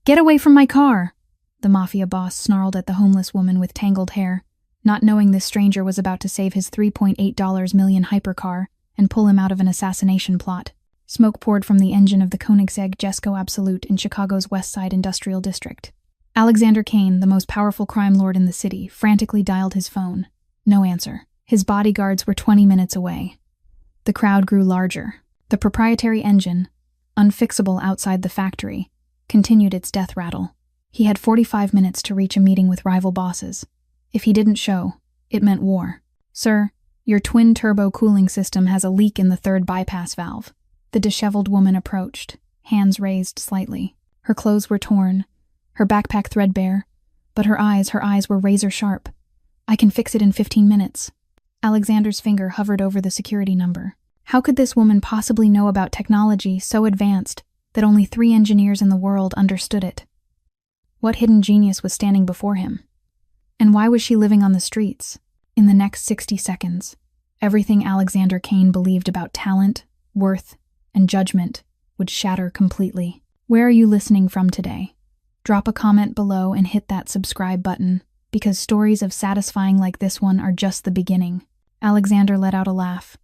"Get away from my car!" the Mafia boss snarled at the homeless woman with tangled hair, not knowing this stranger was about to save his $3.8 million hypercar and pull him out of an assassination plot. Smoke poured from the engine of the Koenigsegg Jesko Absolute in Chicago's West Side Industrial District. Alexander Kane, the most powerful crime lord in the city, frantically dialed his phone. No answer. His bodyguards were 20 minutes away. The crowd grew larger. The proprietary engine, unfixable outside the factory, continued its death rattle. He had 45 minutes to reach a meeting with rival bosses. If he didn't show, it meant war. "Sir, your twin-turbo cooling system has a leak in the third bypass valve." The disheveled woman approached, hands raised slightly. Her clothes were torn, her backpack threadbare, but her eyes were razor-sharp. "I can fix it in 15 minutes. Alexander's finger hovered over the security number. How could this woman possibly know about technology so advanced that only 3 engineers in the world understood it? What hidden genius was standing before him? And why was she living on the streets? In the next 60 seconds, everything Alexander Kane believed about talent, worth, and judgment would shatter completely. Where are you listening from today? Drop a comment below and hit that subscribe button, because stories of satisfying like this one are just the beginning. Alexander let out a laugh,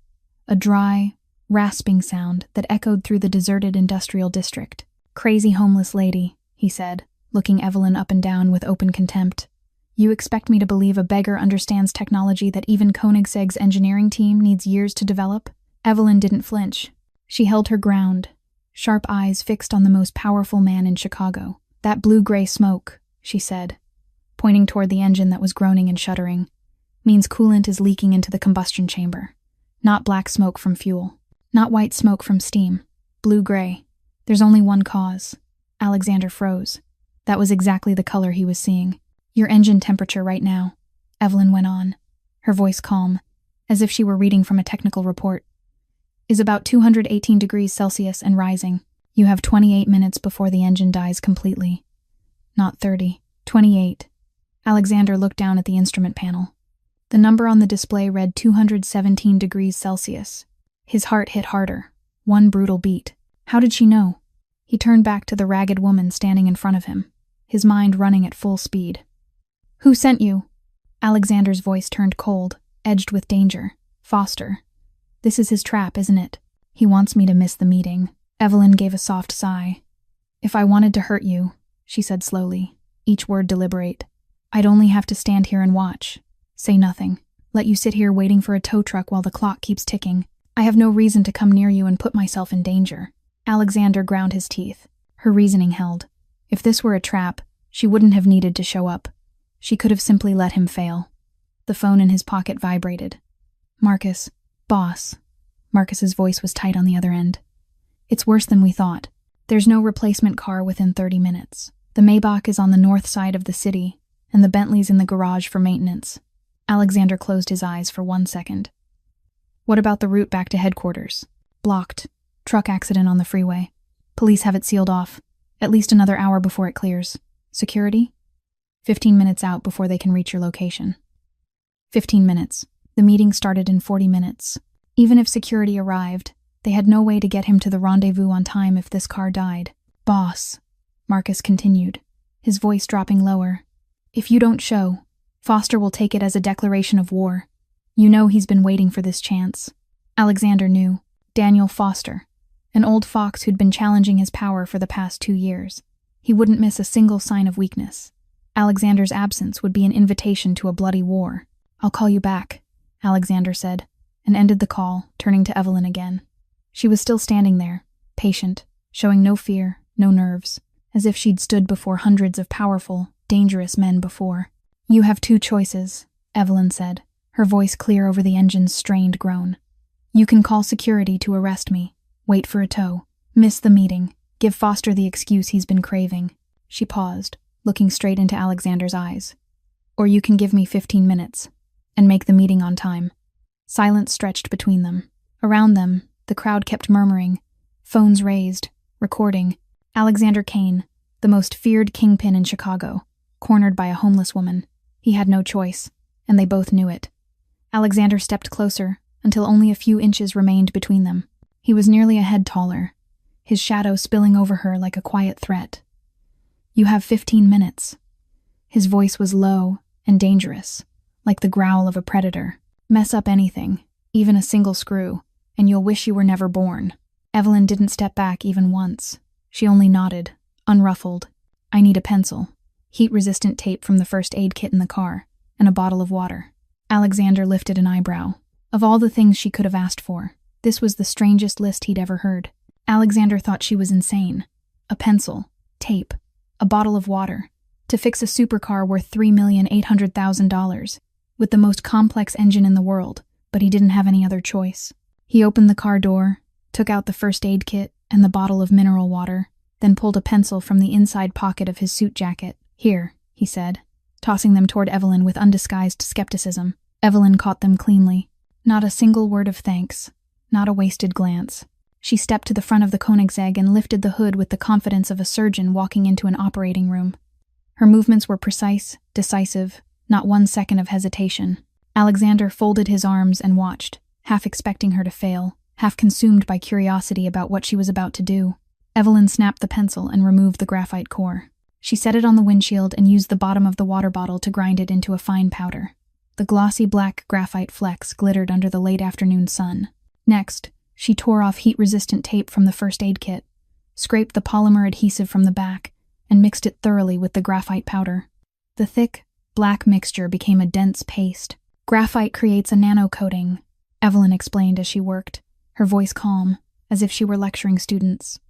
a dry, rasping sound that echoed through the deserted industrial district. "Crazy homeless lady," he said, looking Evelyn up and down with open contempt. "You expect me to believe a beggar understands technology that even Koenigsegg's engineering team needs years to develop?" Evelyn didn't flinch. She held her ground, sharp eyes fixed on the most powerful man in Chicago. "That blue-gray smoke," she said, pointing toward the engine that was groaning and shuddering, "means coolant is leaking into the combustion chamber. Not black smoke from fuel. Not white smoke from steam. Blue-gray. There's only one cause." Alexander froze. That was exactly the color he was seeing. "Your engine temperature right now," Evelyn went on, her voice calm, as if she were reading from a technical report, "is about 218 degrees Celsius and rising. You have 28 minutes before the engine dies completely." "Not 30. 28. Alexander looked down at the instrument panel. The number on the display read 217 degrees Celsius. His heart hit harder, one brutal beat. How did she know? He turned back to the ragged woman standing in front of him, his mind running at full speed. "Who sent you?" Alexander's voice turned cold, edged with danger. "Foster. This is his trap, isn't it? He wants me to miss the meeting." Evelyn gave a soft sigh. "If I wanted to hurt you," she said slowly, each word deliberate, "I'd only have to stand here and watch. Say nothing. Let you sit here waiting for a tow truck while the clock keeps ticking. I have no reason to come near you and put myself in danger." Alexander ground his teeth. Her reasoning held. If this were a trap, she wouldn't have needed to show up. She could have simply let him fail. The phone in his pocket vibrated. "Marcus. Boss." Marcus's voice was tight on the other end. "It's worse than we thought. There's no replacement car within 30 minutes. The Maybach is on the north side of the city, and the Bentley's in the garage for maintenance." Alexander closed his eyes for 1 second. "What about the route back to headquarters?" "Blocked. Truck accident on the freeway. Police have it sealed off. At least another hour before it clears. Security? 15 minutes out before they can reach your location." 15 minutes. The meeting started in 40 minutes. Even if security arrived, they had no way to get him to the rendezvous on time if this car died. "Boss," Marcus continued, his voice dropping lower, "if you don't show, Foster will take it as a declaration of war. You know he's been waiting for this chance." Alexander knew. Daniel Foster, an old fox who'd been challenging his power for the past 2 years. He wouldn't miss a single sign of weakness. Alexander's absence would be an invitation to a bloody war. "I'll call you back," Alexander said, and ended the call, turning to Evelyn again. She was still standing there, patient, showing no fear, no nerves, as if she'd stood before hundreds of powerful, dangerous men before. "You have 2 choices," Evelyn said, her voice clear over the engine's strained groan. "You can call security to arrest me, wait for a tow, miss the meeting, give Foster the excuse he's been craving." She paused, looking straight into Alexander's eyes. "Or you can give me 15 minutes, and make the meeting on time." Silence stretched between them. Around them, the crowd kept murmuring, phones raised, recording. Alexander Kane, the most feared kingpin in Chicago, cornered by a homeless woman. He had no choice, and they both knew it. Alexander stepped closer, until only a few inches remained between them. He was nearly a head taller, his shadow spilling over her like a quiet threat. You have 15 minutes. His voice was low and dangerous, like the growl of a predator. Mess up anything, even a single screw, and you'll wish you were never born. Evelyn didn't step back even once. She only nodded, unruffled. I need a pencil, heat-resistant tape from the first aid kit in the car, and a bottle of water. Alexander lifted an eyebrow. Of all the things she could have asked for, this was the strangest list he'd ever heard. Alexander thought she was insane. A pencil, tape, a bottle of water, to fix a supercar worth $3,800,000, with the most complex engine in the world, but he didn't have any other choice. He opened the car door, took out the first aid kit and the bottle of mineral water, then pulled a pencil from the inside pocket of his suit jacket. Here, he said, tossing them toward Evelyn with undisguised skepticism. Evelyn caught them cleanly. Not a single word of thanks, not a wasted glance. She stepped to the front of the Koenigsegg and lifted the hood with the confidence of a surgeon walking into an operating room. Her movements were precise, decisive, not 1 second of hesitation. Alexander folded his arms and watched, half expecting her to fail, half consumed by curiosity about what she was about to do. Evelyn snapped the pencil and removed the graphite core. She set it on the windshield and used the bottom of the water bottle to grind it into a fine powder. The glossy black graphite flecks glittered under the late afternoon sun. Next, she tore off heat-resistant tape from the first aid kit, scraped the polymer adhesive from the back, and mixed it thoroughly with the graphite powder. The thick, black mixture became a dense paste. Graphite creates a nanocoating, Evelyn explained as she worked, her voice calm, as if she were lecturing students.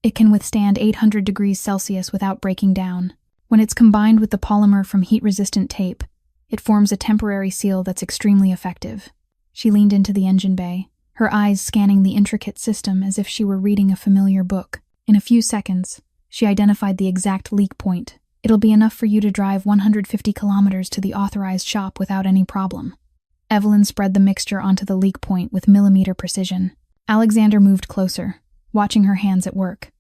It can withstand 800 degrees Celsius without breaking down. When it's combined with the polymer from heat-resistant tape, it forms a temporary seal that's extremely effective. She leaned into the engine bay, her eyes scanning the intricate system as if she were reading a familiar book. In a few seconds, she identified the exact leak point. It'll be enough for you to drive 150 kilometers to the authorized shop without any problem. Evelyn spread the mixture onto the leak point with millimeter precision. Alexander moved closer, watching her hands at work.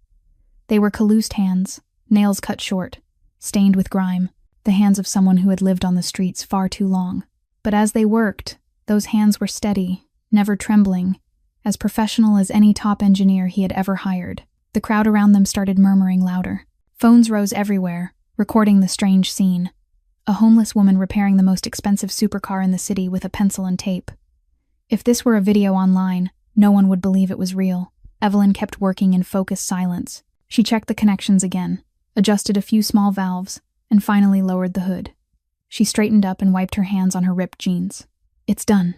They were calloused hands, nails cut short, stained with grime, the hands of someone who had lived on the streets far too long. But as they worked, those hands were steady, never trembling, as professional as any top engineer he had ever hired. The crowd around them started murmuring louder. Phones rose everywhere, recording the strange scene. A homeless woman repairing the most expensive supercar in the city with a pencil and tape. If this were a video online, no one would believe it was real. Evelyn kept working in focused silence. She checked the connections again, adjusted a few small valves, and finally lowered the hood. She straightened up and wiped her hands on her ripped jeans. It's done.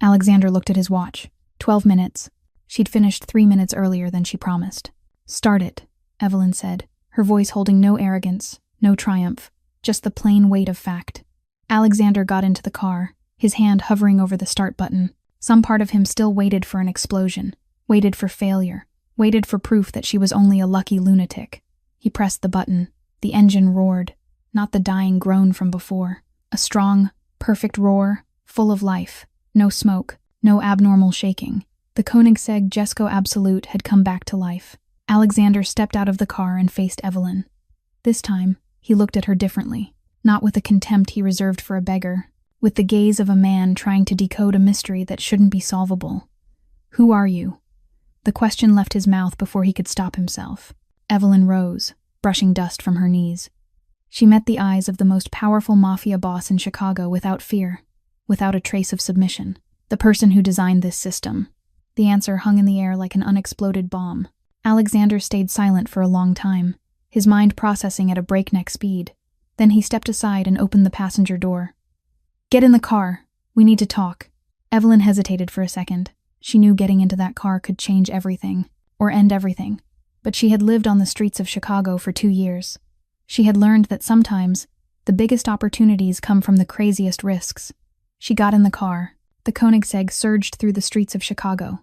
Alexander looked at his watch. 12 minutes. She'd finished 3 minutes earlier than she promised. Start it, Evelyn said, her voice holding no arrogance, no triumph, just the plain weight of fact. Alexander got into the car, his hand hovering over the start button. Some part of him still waited for an explosion, waited for failure, waited for proof that she was only a lucky lunatic. He pressed the button. The engine roared, not the dying groan from before. A strong, perfect roar, full of life. No smoke, no abnormal shaking. The Koenigsegg Jesko Absolute had come back to life. Alexander stepped out of the car and faced Evelyn. This time, he looked at her differently, not with the contempt he reserved for a beggar, with the gaze of a man trying to decode a mystery that shouldn't be solvable. Who are you? The question left his mouth before he could stop himself. Evelyn rose, brushing dust from her knees. She met the eyes of the most powerful mafia boss in Chicago without fear, without a trace of submission. The person who designed this system. The answer hung in the air like an unexploded bomb. Alexander stayed silent for a long time, his mind processing at a breakneck speed. Then he stepped aside and opened the passenger door. Get in the car. We need to talk. Evelyn hesitated for a second. She knew getting into that car could change everything, or end everything. But she had lived on the streets of Chicago for 2 years. She had learned that sometimes the biggest opportunities come from the craziest risks. She got in the car. The Koenigsegg surged through the streets of Chicago,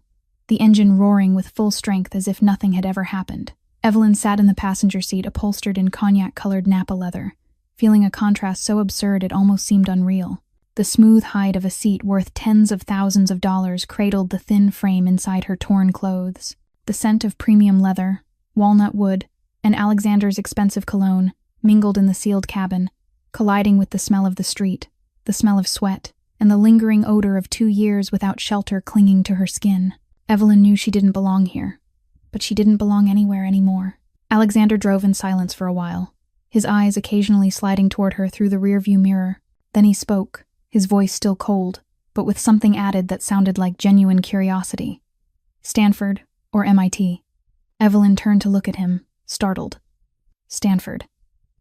the engine roaring with full strength as if nothing had ever happened. Evelyn sat in the passenger seat upholstered in cognac-colored Napa leather, feeling a contrast so absurd it almost seemed unreal. The smooth hide of a seat worth tens of thousands of dollars cradled the thin frame inside her torn clothes. The scent of premium leather, walnut wood, and Alexander's expensive cologne mingled in the sealed cabin, colliding with the smell of the street, the smell of sweat, and the lingering odor of 2 years without shelter clinging to her skin. Evelyn knew she didn't belong here, but she didn't belong anywhere anymore. Alexander drove in silence for a while, his eyes occasionally sliding toward her through the rearview mirror. Then he spoke, his voice still cold, but with something added that sounded like genuine curiosity. Stanford or MIT? Evelyn turned to look at him, startled. Stanford.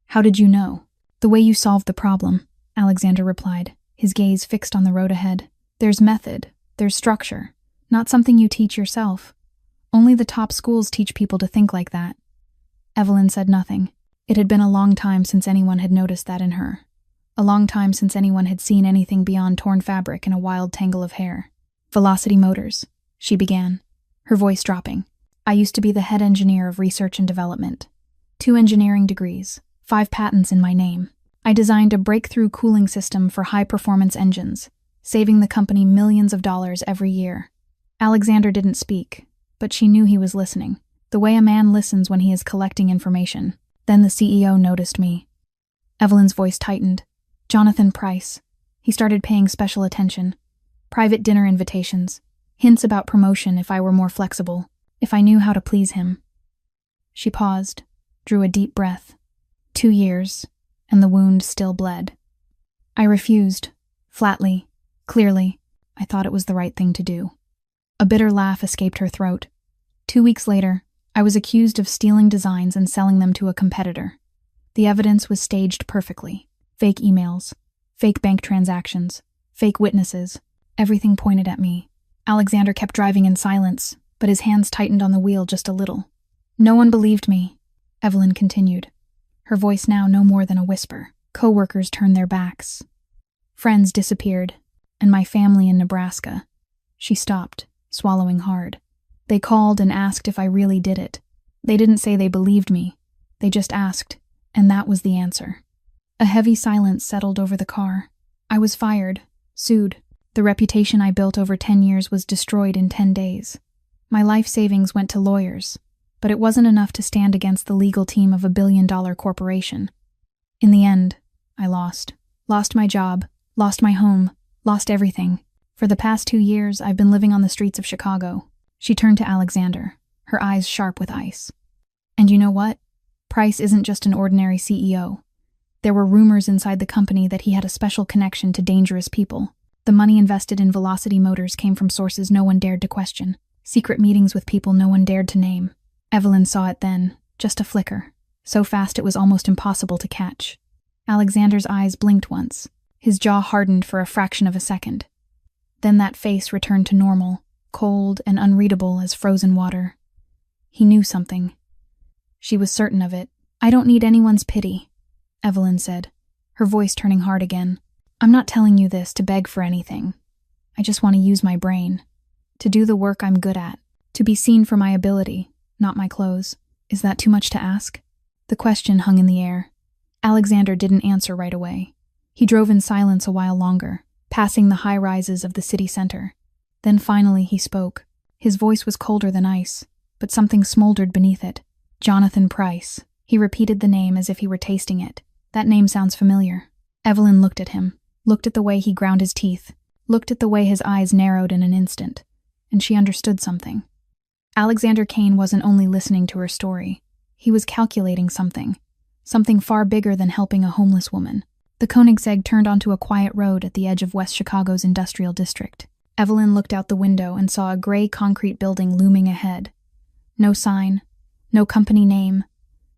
How did you know? The way you solved the problem, Alexander replied, his gaze fixed on the road ahead. There's method, there's structure, not something you teach yourself. Only the top schools teach people to think like that. Evelyn said nothing. It had been a long time since anyone had noticed that in her. A long time since anyone had seen anything beyond torn fabric and a wild tangle of hair. Velocity Motors, she began, her voice dropping. I used to be the head engineer of research and development. 2 engineering degrees, 5 patents in my name. I designed a breakthrough cooling system for high-performance engines, saving the company millions of dollars every year. Alexander didn't speak, but she knew he was listening, the way a man listens when he is collecting information. Then the CEO noticed me. Evelyn's voice tightened. Jonathan Price. He started paying special attention. Private dinner invitations. Hints about promotion if I were more flexible, if I knew how to please him. She paused, drew a deep breath. 2 years, and the wound still bled. I refused, flatly, clearly. I thought it was the right thing to do. A bitter laugh escaped her throat. 2 weeks later, I was accused of stealing designs and selling them to a competitor. The evidence was staged perfectly. Fake emails, fake bank transactions, fake witnesses. Everything pointed at me. Alexander kept driving in silence, but his hands tightened on the wheel just a little. No one believed me, Evelyn continued, her voice now no more than a whisper. Co-workers turned their backs. Friends disappeared, and my family in Nebraska. She stopped, swallowing hard. They called and asked if I really did it. They didn't say they believed me. They just asked, and that was the answer. A heavy silence settled over the car. I was fired, sued. The reputation I built over 10 years was destroyed in 10 days. My life savings went to lawyers, but it wasn't enough to stand against the legal team of a billion-dollar corporation. In the end, I lost. Lost my job, lost my home, lost everything. For the past 2 years, I've been living on the streets of Chicago. She turned to Alexander, her eyes sharp with ice. And you know what? Price isn't just an ordinary CEO. There were rumors inside the company that he had a special connection to dangerous people. The money invested in Velocity Motors came from sources no one dared to question. Secret meetings with people no one dared to name. Evelyn saw it then, just a flicker, so fast it was almost impossible to catch. Alexander's eyes blinked once. His jaw hardened for a fraction of a second. Then that face returned to normal, cold and unreadable as frozen water. He knew something. She was certain of it. I don't need anyone's pity, Evelyn said, her voice turning hard again. I'm not telling you this to beg for anything. I just want to use my brain. To do the work I'm good at. To be seen for my ability, not my clothes. Is that too much to ask? The question hung in the air. Alexander didn't answer right away. He drove in silence a while longer, passing the high rises of the city center. Then finally he spoke. His voice was colder than ice, but something smoldered beneath it. Jonathan Price. He repeated the name as if he were tasting it. That name sounds familiar. Evelyn looked at him, looked at the way he ground his teeth, looked at the way his eyes narrowed in an instant, and she understood something. Alexander Kane wasn't only listening to her story. He was calculating something far bigger than helping a homeless woman. The Koenigsegg turned onto a quiet road at the edge of West Chicago's industrial district. Evelyn looked out the window and saw a gray concrete building looming ahead. No sign, no company name,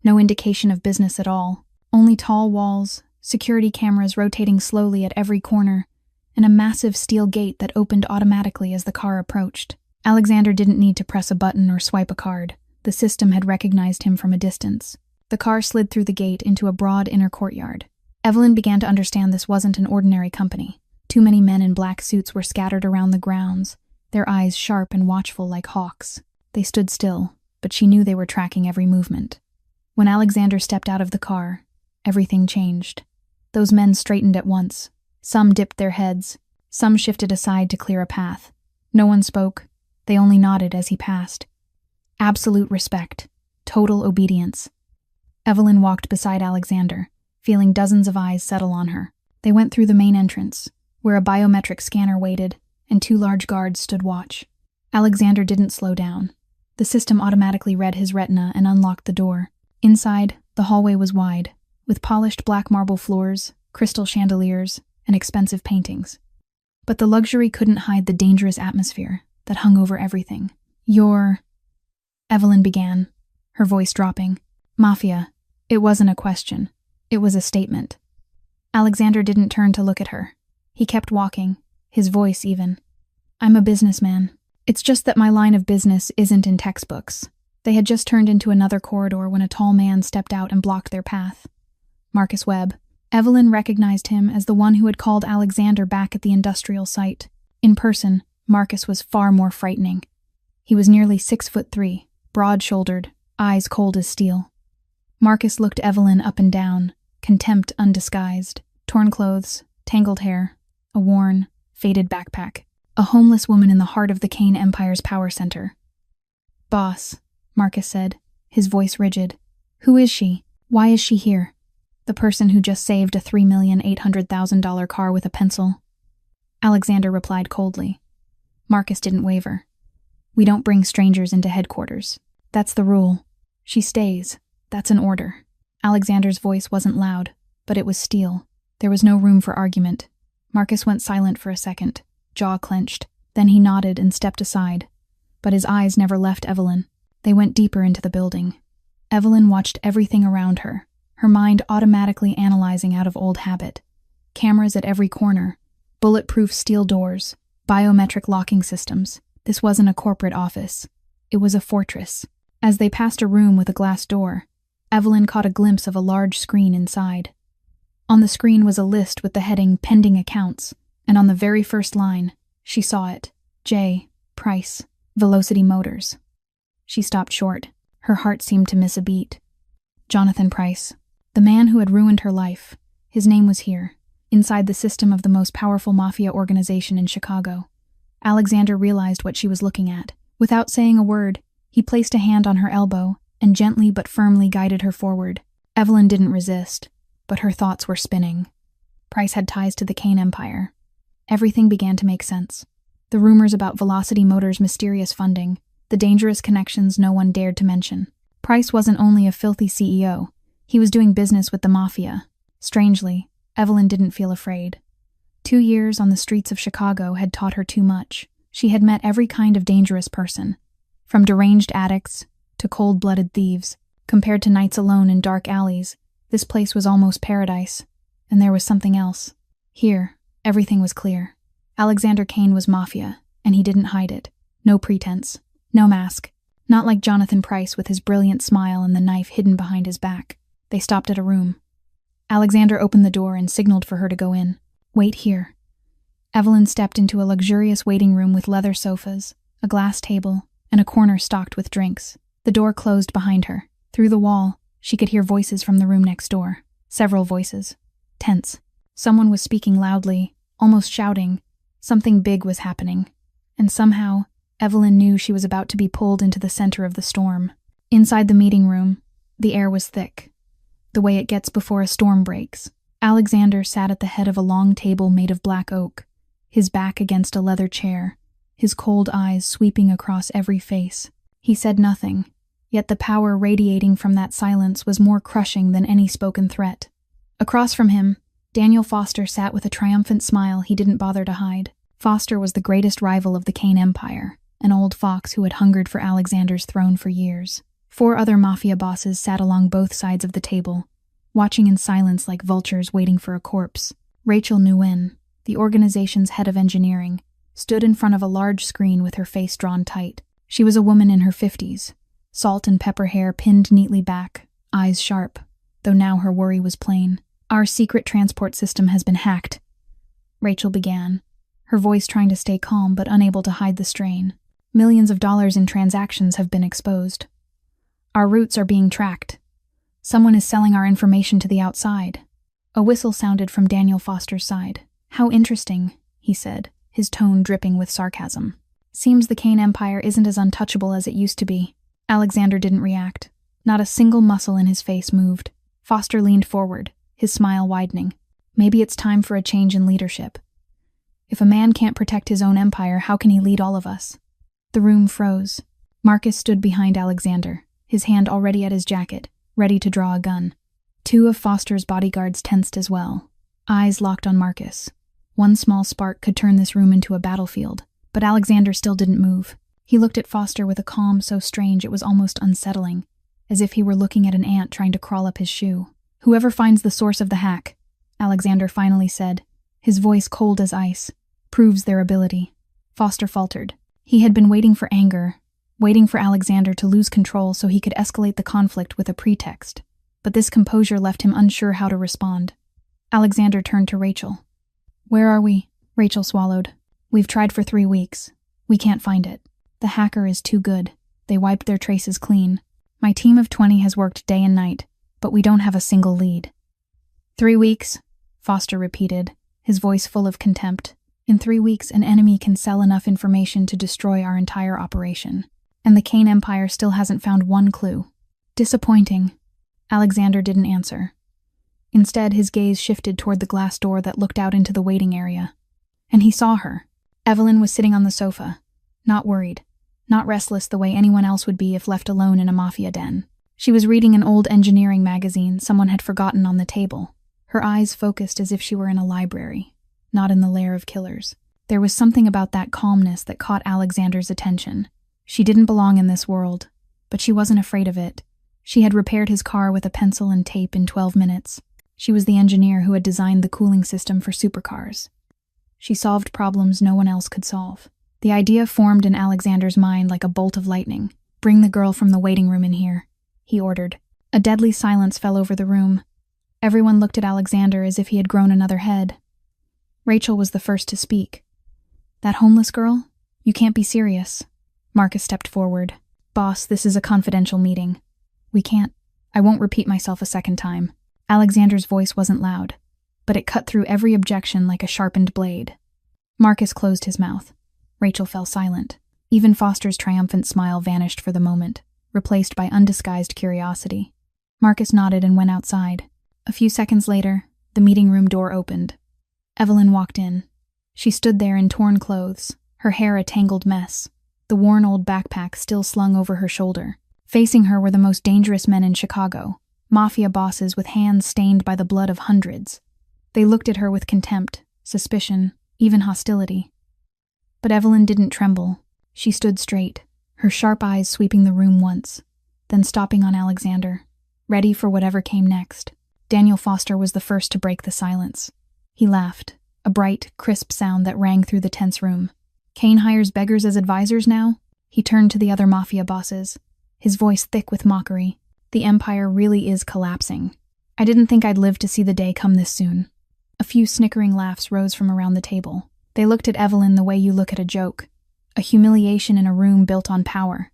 no indication of business at all. Only tall walls, security cameras rotating slowly at every corner, and a massive steel gate that opened automatically as the car approached. Alexander didn't need to press a button or swipe a card. The system had recognized him from a distance. The car slid through the gate into a broad inner courtyard. Evelyn began to understand this wasn't an ordinary company. Too many men in black suits were scattered around the grounds, their eyes sharp and watchful like hawks. They stood still, but she knew they were tracking every movement. When Alexander stepped out of the car, everything changed. Those men straightened at once. Some dipped their heads, some shifted aside to clear a path. No one spoke. They only nodded as he passed. Absolute respect. Total obedience. Evelyn walked beside Alexander, feeling dozens of eyes settle on her. They went through the main entrance, where a biometric scanner waited, and 2 large guards stood watch. Alexander didn't slow down. The system automatically read his retina and unlocked the door. Inside, the hallway was wide, with polished black marble floors, crystal chandeliers, and expensive paintings. But the luxury couldn't hide the dangerous atmosphere that hung over everything. Evelyn began, her voice dropping. Mafia. It wasn't a question. It was a statement. Alexander didn't turn to look at her. He kept walking, his voice even. I'm a businessman. It's just that my line of business isn't in textbooks. They had just turned into another corridor when a tall man stepped out and blocked their path. Marcus Webb. Evelyn recognized him as the one who had called Alexander back at the industrial site. In person, Marcus was far more frightening. He was nearly 6'3", broad-shouldered, eyes cold as steel. Marcus looked Evelyn up and down, contempt undisguised, torn clothes, tangled hair, a worn, faded backpack. A homeless woman in the heart of the Kane Empire's power center. Boss, Marcus said, his voice rigid. Who is she? Why is she here? The person who just saved a $3,800,000 car with a pencil. Alexander replied coldly. Marcus didn't waver. We don't bring strangers into headquarters. That's the rule. She stays. That's an order. Alexander's voice wasn't loud, but it was steel. There was no room for argument. Marcus went silent for a second, jaw clenched. Then he nodded and stepped aside. But his eyes never left Evelyn. They went deeper into the building. Evelyn watched everything around her, her mind automatically analyzing out of old habit. Cameras at every corner, bulletproof steel doors, biometric locking systems. This wasn't a corporate office. It was a fortress. As they passed a room with a glass door, Evelyn caught a glimpse of a large screen inside. On the screen was a list with the heading Pending Accounts, and on the very first line, she saw it. J. Price, Velocity Motors. She stopped short. Her heart seemed to miss a beat. Jonathan Price, the man who had ruined her life. His name was here, inside the system of the most powerful mafia organization in Chicago. Alexander realized what she was looking at. Without saying a word, he placed a hand on her elbow and gently but firmly guided her forward. Evelyn didn't resist, but her thoughts were spinning. Price had ties to the Kane Empire. Everything began to make sense. The rumors about Velocity Motors' mysterious funding, the dangerous connections no one dared to mention. Price wasn't only a filthy CEO, he was doing business with the Mafia. Strangely, Evelyn didn't feel afraid. 2 years on the streets of Chicago had taught her too much. She had met every kind of dangerous person, from deranged addicts to cold-blooded thieves. Compared to nights alone in dark alleys, this place was almost paradise. And there was something else. Here, everything was clear. Alexander Kane was Mafia, and he didn't hide it. No pretense. No mask. Not like Jonathan Price with his brilliant smile and the knife hidden behind his back. They stopped at a room. Alexander opened the door and signaled for her to go in. Wait here. Evelyn stepped into a luxurious waiting room with leather sofas, a glass table, and a corner stocked with drinks. The door closed behind her. Through the wall, she could hear voices from the room next door. Several voices. Tense. Someone was speaking loudly, almost shouting. Something big was happening. And somehow, Evelyn knew she was about to be pulled into the center of the storm. Inside the meeting room, the air was thick, the way it gets before a storm breaks. Alexander sat at the head of a long table made of black oak, his back against a leather chair, his cold eyes sweeping across every face. He said nothing, yet the power radiating from that silence was more crushing than any spoken threat. Across from him, Daniel Foster sat with a triumphant smile he didn't bother to hide. Foster was the greatest rival of the Kane Empire, an old fox who had hungered for Alexander's throne for years. 4 other mafia bosses sat along both sides of the table, watching in silence like vultures waiting for a corpse. Rachel Nguyen, the organization's head of engineering, stood in front of a large screen with her face drawn tight. She was a woman in her 50s, salt and pepper hair pinned neatly back, eyes sharp, though now her worry was plain. Our secret transport system has been hacked, Rachel began, her voice trying to stay calm but unable to hide the strain. Millions of dollars in transactions have been exposed. Our routes are being tracked. Someone is selling our information to the outside. A whistle sounded from Daniel Foster's side. How interesting, he said, his tone dripping with sarcasm. Seems the Kane Empire isn't as untouchable as it used to be. Alexander didn't react. Not a single muscle in his face moved. Foster leaned forward, his smile widening. Maybe it's time for a change in leadership. If a man can't protect his own empire, how can he lead all of us? The room froze. Marcus stood behind Alexander, his hand already at his jacket, ready to draw a gun. Two of Foster's bodyguards tensed as well, eyes locked on Marcus. One small spark could turn this room into a battlefield, but Alexander still didn't move. He looked at Foster with a calm so strange it was almost unsettling, as if he were looking at an ant trying to crawl up his shoe. "Whoever finds the source of the hack," Alexander finally said, his voice cold as ice, "proves their ability." Foster faltered. He had been waiting for anger, waiting for Alexander to lose control so he could escalate the conflict with a pretext. But this composure left him unsure how to respond. Alexander turned to Rachel. "Where are we?" Rachel swallowed. "We've tried for 3 weeks. We can't find it. The hacker is too good. They wiped their traces clean. My team of 20 has worked day and night, but we don't have a single lead." 3 weeks, Foster repeated, his voice full of contempt. "In 3 weeks, an enemy can sell enough information to destroy our entire operation. And the Kane Empire still hasn't found one clue." "Disappointing." Alexander didn't answer. Instead, his gaze shifted toward the glass door that looked out into the waiting area. And he saw her. Evelyn was sitting on the sofa, not worried, not restless the way anyone else would be if left alone in a mafia den. She was reading an old engineering magazine someone had forgotten on the table, her eyes focused as if she were in a library, not in the lair of killers. There was something about that calmness that caught Alexander's attention. She didn't belong in this world, but she wasn't afraid of it. She had repaired his car with a pencil and tape in 12 minutes. She was the engineer who had designed the cooling system for supercars. She solved problems no one else could solve. The idea formed in Alexander's mind like a bolt of lightning. "Bring the girl from the waiting room in here," he ordered. A deadly silence fell over the room. Everyone looked at Alexander as if he had grown another head. Rachel was the first to speak. "That homeless girl? You can't be serious." Marcus stepped forward. "Boss, this is a confidential meeting. We can't. I won't repeat myself a second time." Alexander's voice wasn't loud, but it cut through every objection like a sharpened blade. Marcus closed his mouth. Rachel fell silent. Even Foster's triumphant smile vanished for the moment, replaced by undisguised curiosity. Marcus nodded and went outside. A few seconds later, the meeting room door opened. Evelyn walked in. She stood there in torn clothes, her hair a tangled mess, the worn old backpack still slung over her shoulder. Facing her were the most dangerous men in Chicago, mafia bosses with hands stained by the blood of hundreds. They looked at her with contempt, suspicion, even hostility. But Evelyn didn't tremble. She stood straight, her sharp eyes sweeping the room once, then stopping on Alexander, ready for whatever came next. Daniel Foster was the first to break the silence. He laughed, a bright, crisp sound that rang through the tense room. "Kane hires beggars as advisors now?" He turned to the other mafia bosses, his voice thick with mockery. "The empire really is collapsing. I didn't think I'd live to see the day come this soon." A few snickering laughs rose from around the table. They looked at Evelyn the way you look at a joke, a humiliation in a room built on power.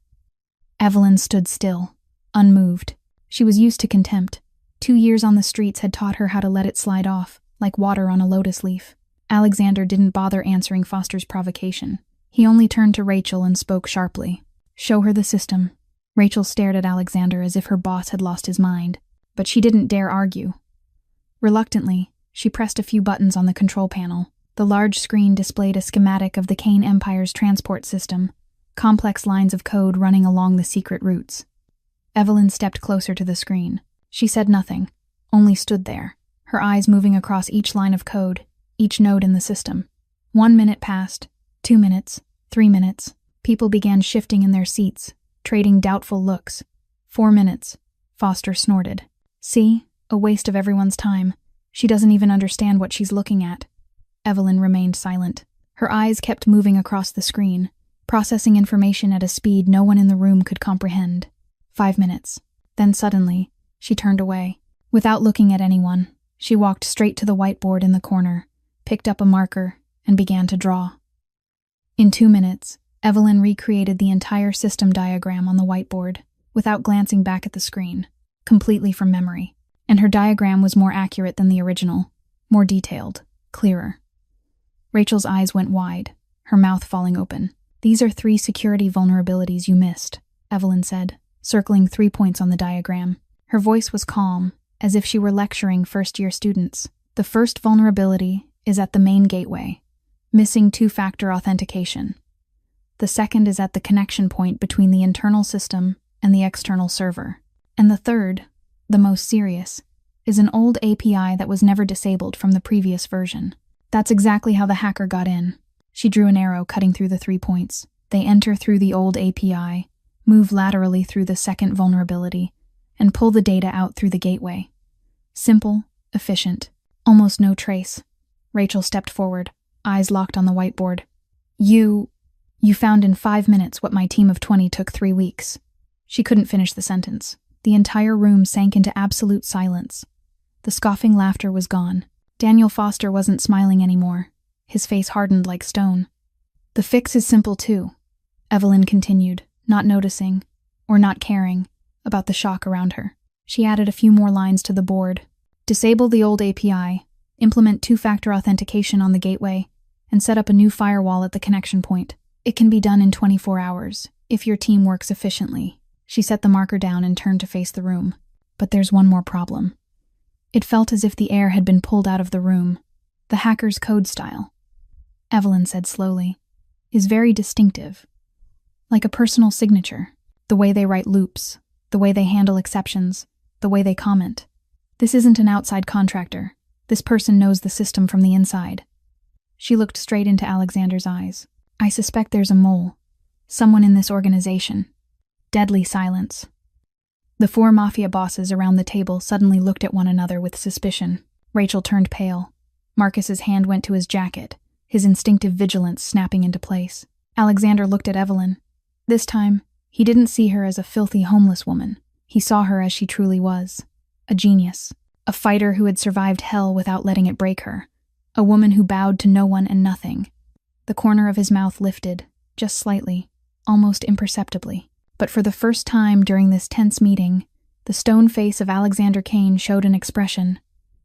Evelyn stood still, unmoved. She was used to contempt. 2 years on the streets had taught her how to let it slide off, like water on a lotus leaf. Alexander didn't bother answering Foster's provocation. He only turned to Rachel and spoke sharply. "Show her the system." Rachel stared at Alexander as if her boss had lost his mind, but she didn't dare argue. Reluctantly, she pressed a few buttons on the control panel. The large screen displayed a schematic of the Kane Empire's transport system, complex lines of code running along the secret routes. Evelyn stepped closer to the screen. She said nothing, only stood there, her eyes moving across each line of code, each node in the system. 1 minute passed, 2 minutes, 3 minutes. People began shifting in their seats, trading doubtful looks. 4 minutes. Foster snorted. "See? A waste of everyone's time. She doesn't even understand what she's looking at." Evelyn remained silent. Her eyes kept moving across the screen, processing information at a speed no one in the room could comprehend. 5 minutes. Then suddenly, she turned away. Without looking at anyone, she walked straight to the whiteboard in the corner, picked up a marker, and began to draw. In 2 minutes, Evelyn recreated the entire system diagram on the whiteboard, without glancing back at the screen, completely from memory. And her diagram was more accurate than the original, more detailed, clearer. Rachel's eyes went wide, her mouth falling open. "These are 3 security vulnerabilities you missed," Evelyn said, circling 3 points on the diagram. Her voice was calm, as if she were lecturing first-year students. "The first vulnerability is at the main gateway, missing 2-factor authentication. The second is at the connection point between the internal system and the external server. And the third, the most serious, is an old API that was never disabled from the previous version. That's exactly how the hacker got in. She drew an arrow cutting through the 3 points. They enter through the old API, move laterally through the second vulnerability, and pull the data out through the gateway. Simple, efficient, almost no trace. Rachel stepped forward, eyes locked on the whiteboard. You found in 5 minutes what my team of 20 took 3 weeks. She couldn't finish the sentence. The entire room sank into absolute silence. The scoffing laughter was gone. Daniel Foster wasn't smiling anymore. His face hardened like stone. The fix is simple too, Evelyn continued, not noticing, or not caring, about the shock around her. She added a few more lines to the board. Disable the old API, implement two-factor authentication on the gateway, and set up a new firewall at the connection point. It can be done in 24 hours, if your team works efficiently. She set the marker down and turned to face the room. But there's one more problem. It felt as if the air had been pulled out of the room. The hacker's code style, Evelyn said slowly, is very distinctive. Like a personal signature. The way they write loops, the way they handle exceptions, the way they comment. This isn't an outside contractor. This person knows the system from the inside. She looked straight into Alexander's eyes. I suspect there's a mole. Someone in this organization. Deadly silence. The 4 Mafia bosses around the table suddenly looked at one another with suspicion. Rachel turned pale. Marcus's hand went to his jacket, his instinctive vigilance snapping into place. Alexander looked at Evelyn. This time, he didn't see her as a filthy homeless woman. He saw her as she truly was. A genius. A fighter who had survived hell without letting it break her. A woman who bowed to no one and nothing. The corner of his mouth lifted, just slightly, almost imperceptibly. But for the first time during this tense meeting, the stone face of Alexander Kane showed an expression.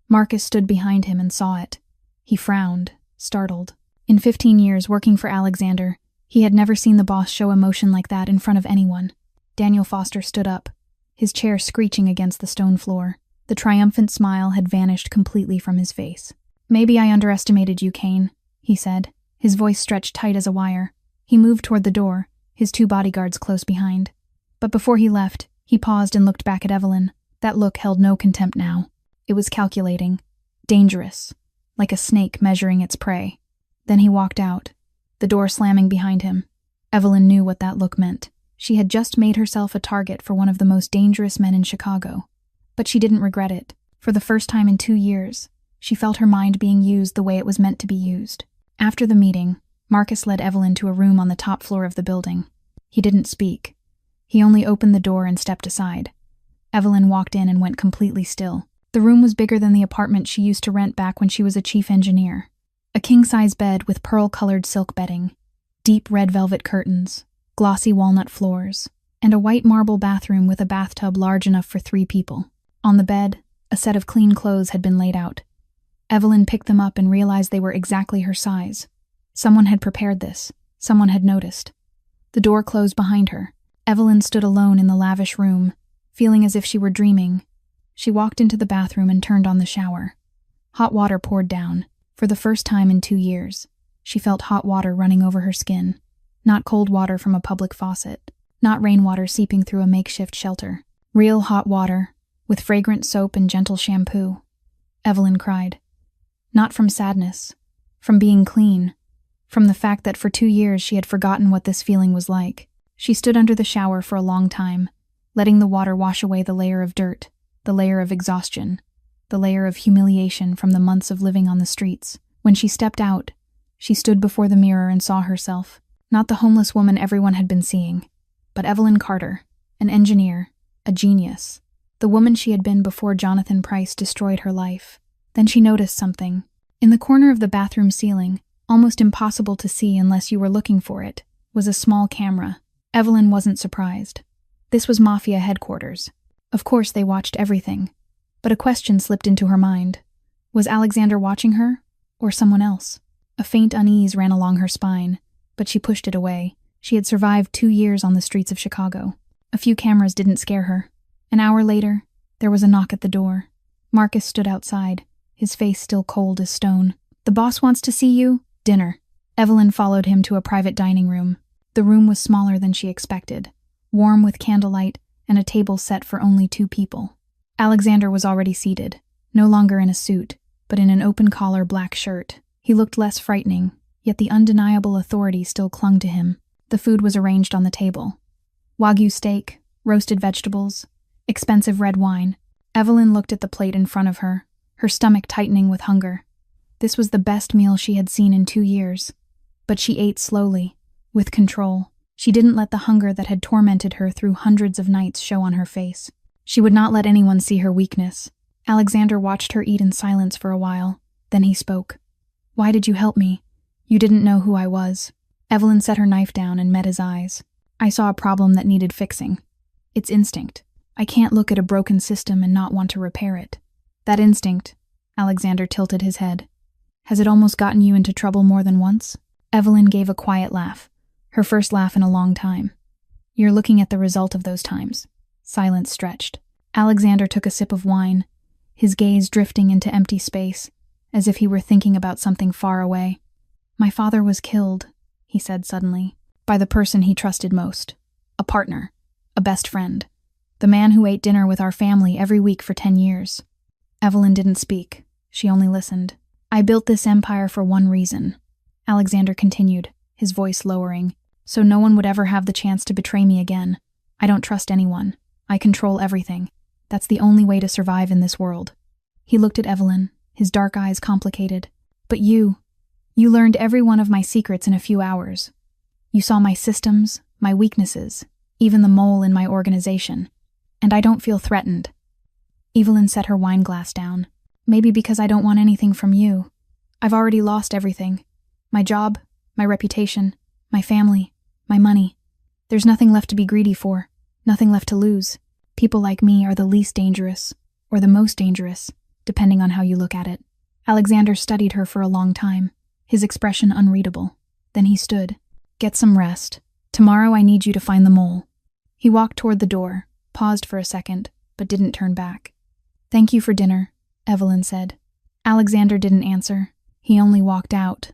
Marcus stood behind him and saw it. He frowned, startled. In 15 years working for Alexander, he had never seen the boss show emotion like that in front of anyone. Daniel Foster stood up, his chair screeching against the stone floor. The triumphant smile had vanished completely from his face. Maybe I underestimated you, Kane, he said, his voice stretched tight as a wire. He moved toward the door, his 2 bodyguards close behind. But before he left, he paused and looked back at Evelyn. That look held no contempt now. It was calculating, dangerous, like a snake measuring its prey. Then he walked out, the door slamming behind him. Evelyn knew what that look meant. She had just made herself a target for one of the most dangerous men in Chicago. But she didn't regret it. For the first time in 2 years, she felt her mind being used the way it was meant to be used. After the meeting, Marcus led Evelyn to a room on the top floor of the building. He didn't speak. He only opened the door and stepped aside. Evelyn walked in and went completely still. The room was bigger than the apartment she used to rent back when she was a chief engineer. A king-size bed with pearl-colored silk bedding, deep red velvet curtains, glossy walnut floors, and a white marble bathroom with a bathtub large enough for 3 people. On the bed, a set of clean clothes had been laid out. Evelyn picked them up and realized they were exactly her size. Someone had prepared this. Someone had noticed. The door closed behind her. Evelyn stood alone in the lavish room, feeling as if she were dreaming. She walked into the bathroom and turned on the shower. Hot water poured down. For the first time in 2 years, she felt hot water running over her skin. Not cold water from a public faucet. Not rainwater seeping through a makeshift shelter. Real hot water, with fragrant soap and gentle shampoo. Evelyn cried. Not from sadness. From being clean. From the fact that for 2 years she had forgotten what this feeling was like. She stood under the shower for a long time, letting the water wash away the layer of dirt, the layer of exhaustion, the layer of humiliation from the months of living on the streets. When she stepped out, she stood before the mirror and saw herself. Not the homeless woman everyone had been seeing, but Evelyn Carter, an engineer, a genius, the woman she had been before Jonathan Price destroyed her life. Then she noticed something. In the corner of the bathroom ceiling, almost impossible to see unless you were looking for it, was a small camera. Evelyn wasn't surprised. This was Mafia headquarters. Of course they watched everything. But a question slipped into her mind. Was Alexander watching her, or someone else? A faint unease ran along her spine, but she pushed it away. She had survived 2 years on the streets of Chicago. A few cameras didn't scare her. An hour later, there was a knock at the door. Marcus stood outside, his face still cold as stone. The boss wants to see you. Dinner. Evelyn followed him to a private dining room. The room was smaller than she expected, warm with candlelight and a table set for only 2 people. Alexander was already seated, no longer in a suit, but in an open-collar black shirt. He looked less frightening, yet the undeniable authority still clung to him. The food was arranged on the table. Wagyu steak, roasted vegetables, expensive red wine. Evelyn looked at the plate in front of her, her stomach tightening with hunger. This was the best meal she had seen in 2 years. But she ate slowly, with control. She didn't let the hunger that had tormented her through hundreds of nights show on her face. She would not let anyone see her weakness. Alexander watched her eat in silence for a while. Then he spoke. "Why did you help me? You didn't know who I was." Evelyn set her knife down and met his eyes. "I saw a problem that needed fixing. It's instinct. I can't look at a broken system and not want to repair it." "That instinct," Alexander tilted his head. "Has it almost gotten you into trouble more than once?" Evelyn gave a quiet laugh, her first laugh in a long time. "You're looking at the result of those times." Silence stretched. Alexander took a sip of wine, his gaze drifting into empty space, as if he were thinking about something far away. "My father was killed," he said suddenly, "by the person he trusted most. A partner, a best friend, the man who ate dinner with our family every week for 10 years. Evelyn didn't speak. She only listened. "I built this empire for one reason," Alexander continued, his voice lowering, "so no one would ever have the chance to betray me again. I don't trust anyone. I control everything. That's the only way to survive in this world." He looked at Evelyn, his dark eyes complicated. "But you learned every one of my secrets in a few hours. You saw my systems, my weaknesses, even the mole in my organization. And I don't feel threatened." Evelyn set her wine glass down. "Maybe because I don't want anything from you. I've already lost everything. My job, my reputation, my family, my money. There's nothing left to be greedy for, nothing left to lose. People like me are the least dangerous, or the most dangerous, depending on how you look at it." Alexander studied her for a long time, his expression unreadable. Then he stood. "Get some rest. Tomorrow I need you to find the mole." He walked toward the door, paused for a second, but didn't turn back. "Thank you for dinner," Evelyn said. Alexander didn't answer. He only walked out.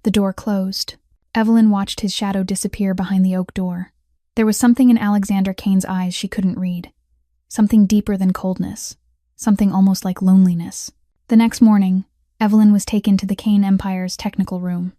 The door closed. Evelyn watched his shadow disappear behind the oak door. There was something in Alexander Kane's eyes she couldn't read. Something deeper than coldness. Something almost like loneliness. The next morning, Evelyn was taken to the Kane Empire's technical room.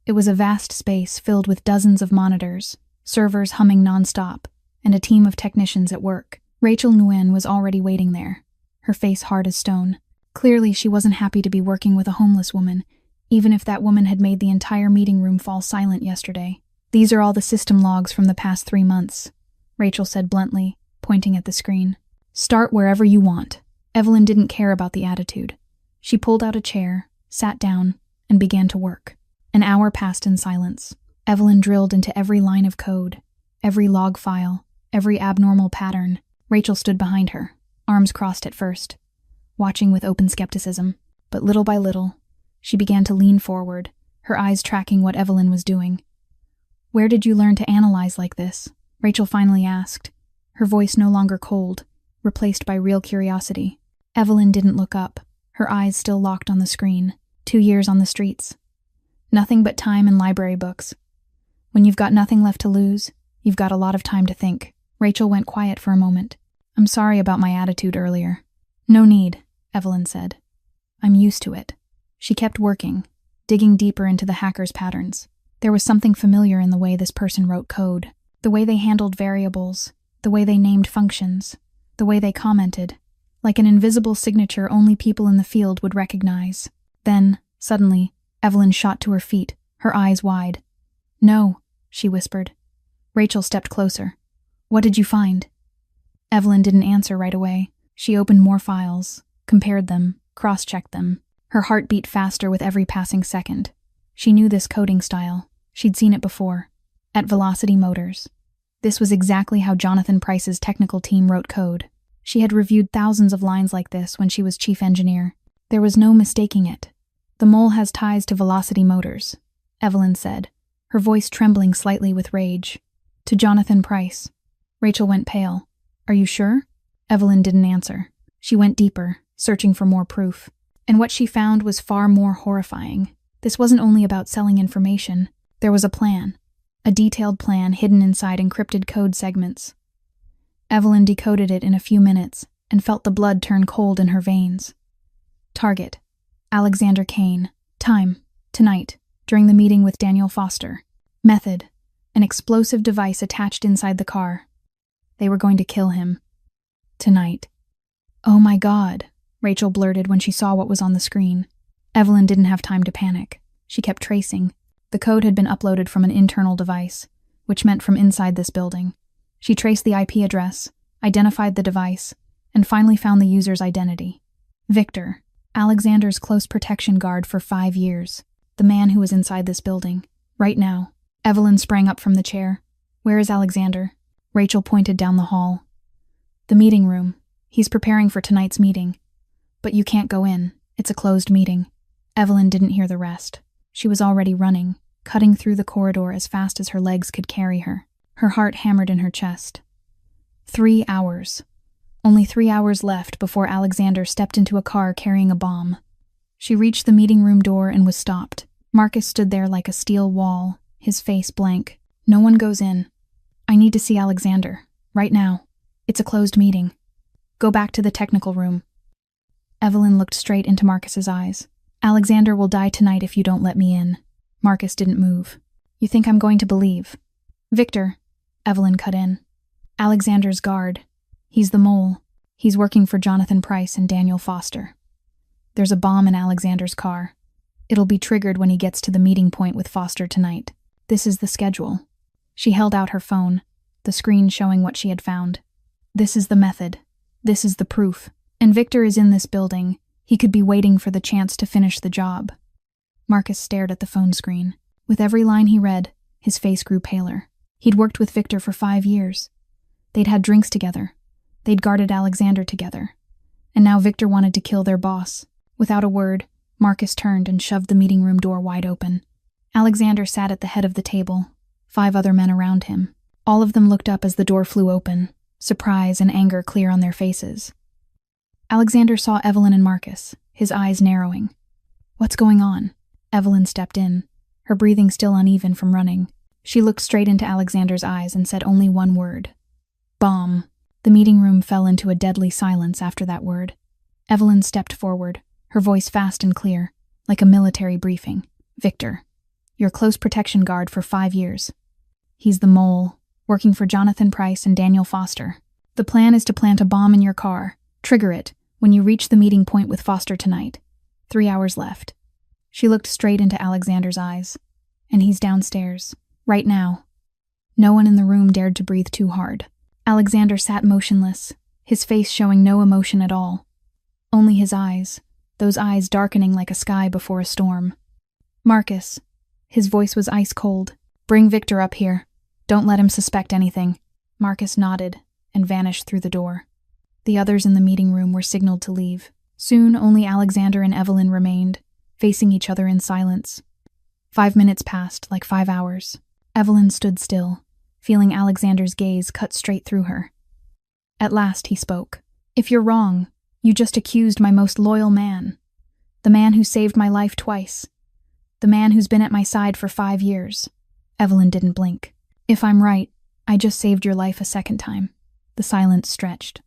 It was a vast space filled with dozens of monitors, servers humming nonstop, and a team of technicians at work. Rachel Nguyen was already waiting there, her face hard as stone. Clearly, she wasn't happy to be working with a homeless woman, even if that woman had made the entire meeting room fall silent yesterday. "These are all the system logs from the past 3 months," Rachel said bluntly, pointing at the screen. "Start wherever you want." Evelyn didn't care about the attitude. She pulled out a chair, sat down, and began to work. An hour passed in silence. Evelyn drilled into every line of code, every log file, every abnormal pattern. Rachel stood behind her, arms crossed at first, watching with open skepticism. But little by little, she began to lean forward, her eyes tracking what Evelyn was doing. "Where did you learn to analyze like this?" Rachel finally asked, her voice no longer cold, replaced by real curiosity. Evelyn didn't look up, her eyes still locked on the screen. 2 years on the streets. Nothing but time and library books. When you've got nothing left to lose, you've got a lot of time to think. Rachel went quiet for a moment. "I'm sorry about my attitude earlier." "No need," Evelyn said. "I'm used to it." She kept working, digging deeper into the hacker's patterns. There was something familiar in the way this person wrote code, the way they handled variables, the way they named functions, the way they commented, like an invisible signature only people in the field would recognize. Then, suddenly, Evelyn shot to her feet, her eyes wide. "No," she whispered. Rachel stepped closer. "What did you find?" Evelyn didn't answer right away. She opened more files, compared them, cross-checked them. Her heart beat faster with every passing second. She knew this coding style. She'd seen it before. At Velocity Motors. This was exactly how Jonathan Price's technical team wrote code. She had reviewed thousands of lines like this when she was chief engineer. There was no mistaking it. "The mole has ties to Velocity Motors," Evelyn said, her voice trembling slightly with rage. "To Jonathan Price." Rachel went pale. "Are you sure?" Evelyn didn't answer. She went deeper, searching for more proof. And what she found was far more horrifying. This wasn't only about selling information. There was a plan. A detailed plan hidden inside encrypted code segments. Evelyn decoded it in a few minutes and felt the blood turn cold in her veins. Target: Alexander Kane. Time: tonight, during the meeting with Daniel Foster. Method: an explosive device attached inside the car. They were going to kill him. Tonight. "Oh my God," Rachel blurted when she saw what was on the screen. Evelyn didn't have time to panic. She kept tracing. The code had been uploaded from an internal device, which meant from inside this building. She traced the IP address, identified the device, and finally found the user's identity. Victor, Alexander's close protection guard for 5 years. The man who was inside this building. Right now. Evelyn sprang up from the chair. "Where is Alexander?" Rachel pointed down the hall. "The meeting room. He's preparing for tonight's meeting. But you can't go in. It's a closed meeting." Evelyn didn't hear the rest. She was already running, cutting through the corridor as fast as her legs could carry her. Her heart hammered in her chest. 3 hours. Only 3 hours left before Alexander stepped into a car carrying a bomb. She reached the meeting room door and was stopped. Marcus stood there like a steel wall, his face blank. "No one goes in. I need to see Alexander. Right now. It's a closed meeting. Go back to the technical room." Evelyn looked straight into Marcus's eyes. "Alexander will die tonight if you don't let me in." Marcus didn't move. "You think I'm going to believe?" "Victor," Evelyn cut in. "Alexander's guard. He's the mole. He's working for Jonathan Price and Daniel Foster. There's a bomb in Alexander's car. It'll be triggered when he gets to the meeting point with Foster tonight. This is the schedule." She held out her phone, the screen showing what she had found. "This is the method. This is the proof. And Victor is in this building. He could be waiting for the chance to finish the job." Marcus stared at the phone screen. With every line he read, his face grew paler. He'd worked with Victor for 5 years. They'd had drinks together. They'd guarded Alexander together. And now Victor wanted to kill their boss. Without a word, Marcus turned and shoved the meeting room door wide open. Alexander sat at the head of the table, 5 other men around him. All of them looked up as the door flew open, surprise and anger clear on their faces. Alexander saw Evelyn and Marcus, his eyes narrowing. "What's going on?" Evelyn stepped in, her breathing still uneven from running. She looked straight into Alexander's eyes and said only one word. "Bomb." The meeting room fell into a deadly silence after that word. Evelyn stepped forward, her voice fast and clear, like a military briefing. "Victor, your close protection guard for 5 years. He's the mole, working for Jonathan Price and Daniel Foster. The plan is to plant a bomb in your car, trigger it, when you reach the meeting point with Foster tonight. 3 hours left." She looked straight into Alexander's eyes. "And he's downstairs, right now." No one in the room dared to breathe too hard. Alexander sat motionless, his face showing no emotion at all. Only his eyes, those eyes darkening like a sky before a storm. "Marcus," his voice was ice cold, "bring Victor up here. Don't let him suspect anything." Marcus nodded and vanished through the door. The others in the meeting room were signaled to leave. Soon only Alexander and Evelyn remained, facing each other in silence. 5 minutes passed like 5 hours. Evelyn stood still, feeling Alexander's gaze cut straight through her. At last he spoke. "If you're wrong, you just accused my most loyal man. The man who saved my life twice. The man who's been at my side for 5 years. Evelyn didn't blink. "If I'm right, I just saved your life a second time." The silence stretched.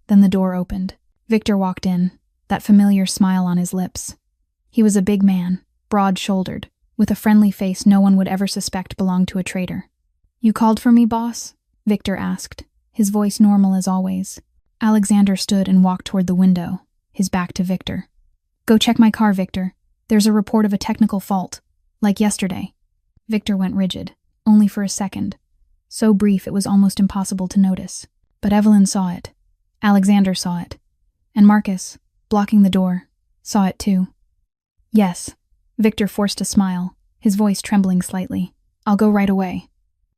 Then the door opened. Victor walked in, that familiar smile on his lips. He was a big man, broad-shouldered, with a friendly face no one would ever suspect belonged to a traitor. "You called for me, boss?" Victor asked, his voice normal as always. Alexander stood and walked toward the window, his back to Victor. "Go check my car, Victor. There's a report of a technical fault, like yesterday." Victor went rigid, only for a second, so brief it was almost impossible to notice. But Evelyn saw it. Alexander saw it. And Marcus, blocking the door, saw it too. "Yes." Victor forced a smile, his voice trembling slightly. "I'll go right away."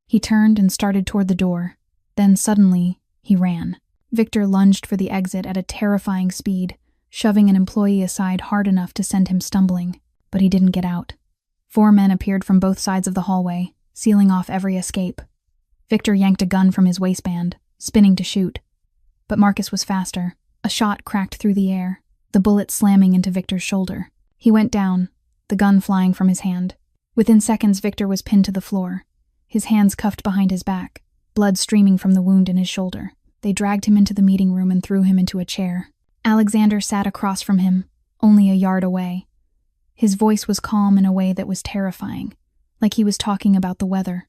He turned and started toward the door. Then suddenly, he ran. Victor lunged for the exit at a terrifying speed, shoving an employee aside hard enough to send him stumbling. But he didn't get out. 4 men appeared from both sides of the hallway, sealing off every escape. Victor yanked a gun from his waistband, spinning to shoot. But Marcus was faster. A shot cracked through the air, the bullet slamming into Victor's shoulder. He went down, the gun flying from his hand. Within seconds, Victor was pinned to the floor, his hands cuffed behind his back, blood streaming from the wound in his shoulder. They dragged him into the meeting room and threw him into a chair. Alexander sat across from him, only a yard away. His voice was calm in a way that was terrifying, like he was talking about the weather.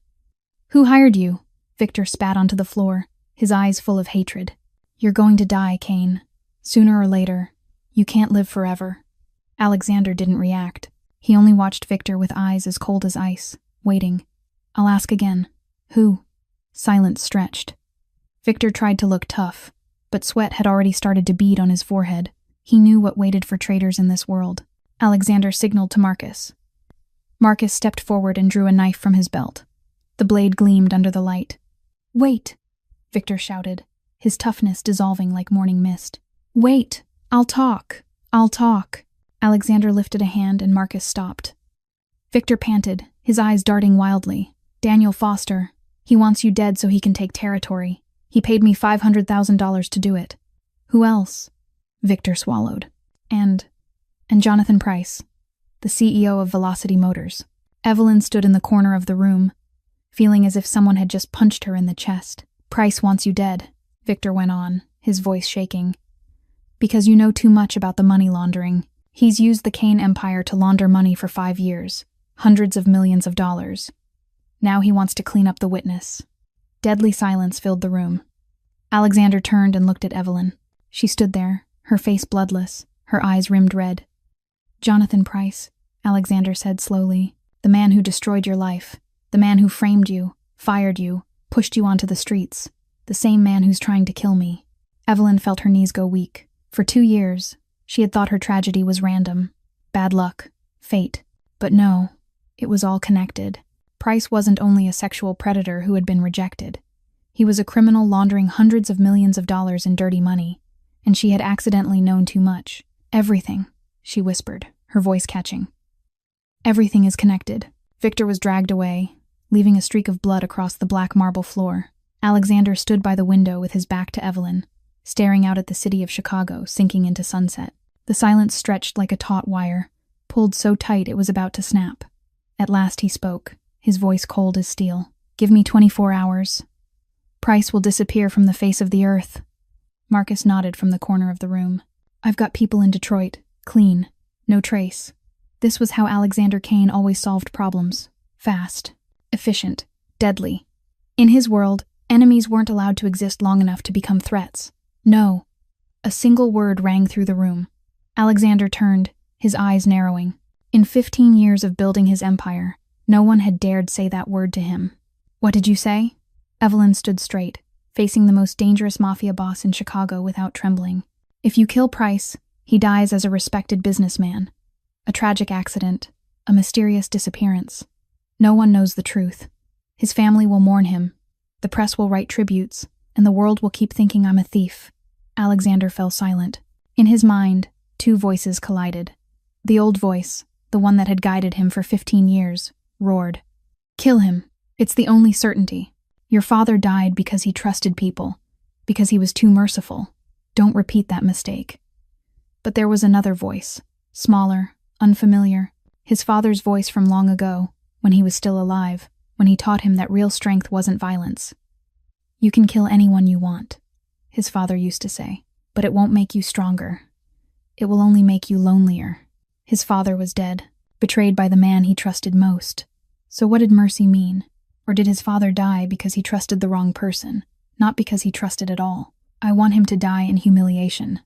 "Who hired you?" Victor spat onto the floor, his eyes full of hatred. "You're going to die, Kane. Sooner or later. You can't live forever." Alexander didn't react. He only watched Victor with eyes as cold as ice, waiting. "I'll ask again. Who?" Silence stretched. Victor tried to look tough, but sweat had already started to bead on his forehead. He knew what waited for traitors in this world. Alexander signaled to Marcus. Marcus stepped forward and drew a knife from his belt. The blade gleamed under the light. "Wait!" Victor shouted, his toughness dissolving like morning mist. "Wait! I'll talk! I'll talk!" Alexander lifted a hand and Marcus stopped. Victor panted, his eyes darting wildly. "Daniel Foster. He wants you dead so he can take territory. He paid me $500,000 to do it." "Who else?" Victor swallowed. And Jonathan Price, the CEO of Velocity Motors." Evelyn stood in the corner of the room, feeling as if someone had just punched her in the chest. "Price wants you dead," Victor went on, his voice shaking. "Because you know too much about the money laundering. He's used the Kane Empire to launder money for 5 years, hundreds of millions of dollars. Now he wants to clean up the witness." Deadly silence filled the room. Alexander turned and looked at Evelyn. She stood there, her face bloodless, her eyes rimmed red. "Jonathan Price," Alexander said slowly, "the man who destroyed your life, the man who framed you, fired you, pushed you onto the streets, the same man who's trying to kill me." Evelyn felt her knees go weak. For 2 years, she had thought her tragedy was random, bad luck, fate. But no, it was all connected. Price wasn't only a sexual predator who had been rejected. He was a criminal laundering hundreds of millions of dollars in dirty money, and she had accidentally known too much. "Everything," she whispered, her voice catching. "Everything is connected." Victor was dragged away, leaving a streak of blood across the black marble floor. Alexander stood by the window with his back to Evelyn, staring out at the city of Chicago sinking into sunset. The silence stretched like a taut wire, pulled so tight it was about to snap. At last he spoke, his voice cold as steel. "Give me 24 hours. Price will disappear from the face of the earth." Marcus nodded from the corner of the room. "I've got people in Detroit. Clean. No trace." This was how Alexander Kane always solved problems. Fast. Efficient. Deadly. In his world, enemies weren't allowed to exist long enough to become threats. No. A single word rang through the room. Alexander turned, his eyes narrowing. In 15 years of building his empire, no one had dared say that word to him. "What did you say?" Evelyn stood straight, facing the most dangerous mafia boss in Chicago without trembling. "If you kill Price, he dies as a respected businessman. A tragic accident, a mysterious disappearance. No one knows the truth. His family will mourn him, the press will write tributes, and the world will keep thinking I'm a thief." Alexander fell silent. In his mind, 2 voices collided. The old voice, the one that had guided him for 15 years, roared. "Kill him. It's the only certainty. Your father died because he trusted people, because he was too merciful. Don't repeat that mistake." But there was another voice, smaller, unfamiliar, his father's voice from long ago, when he was still alive, when he taught him that real strength wasn't violence. "You can kill anyone you want," his father used to say, "but it won't make you stronger. It will only make you lonelier." His father was dead, betrayed by the man he trusted most. So what did mercy mean? Or did his father die because he trusted the wrong person, not because he trusted at all? "I want him to die in humiliation,"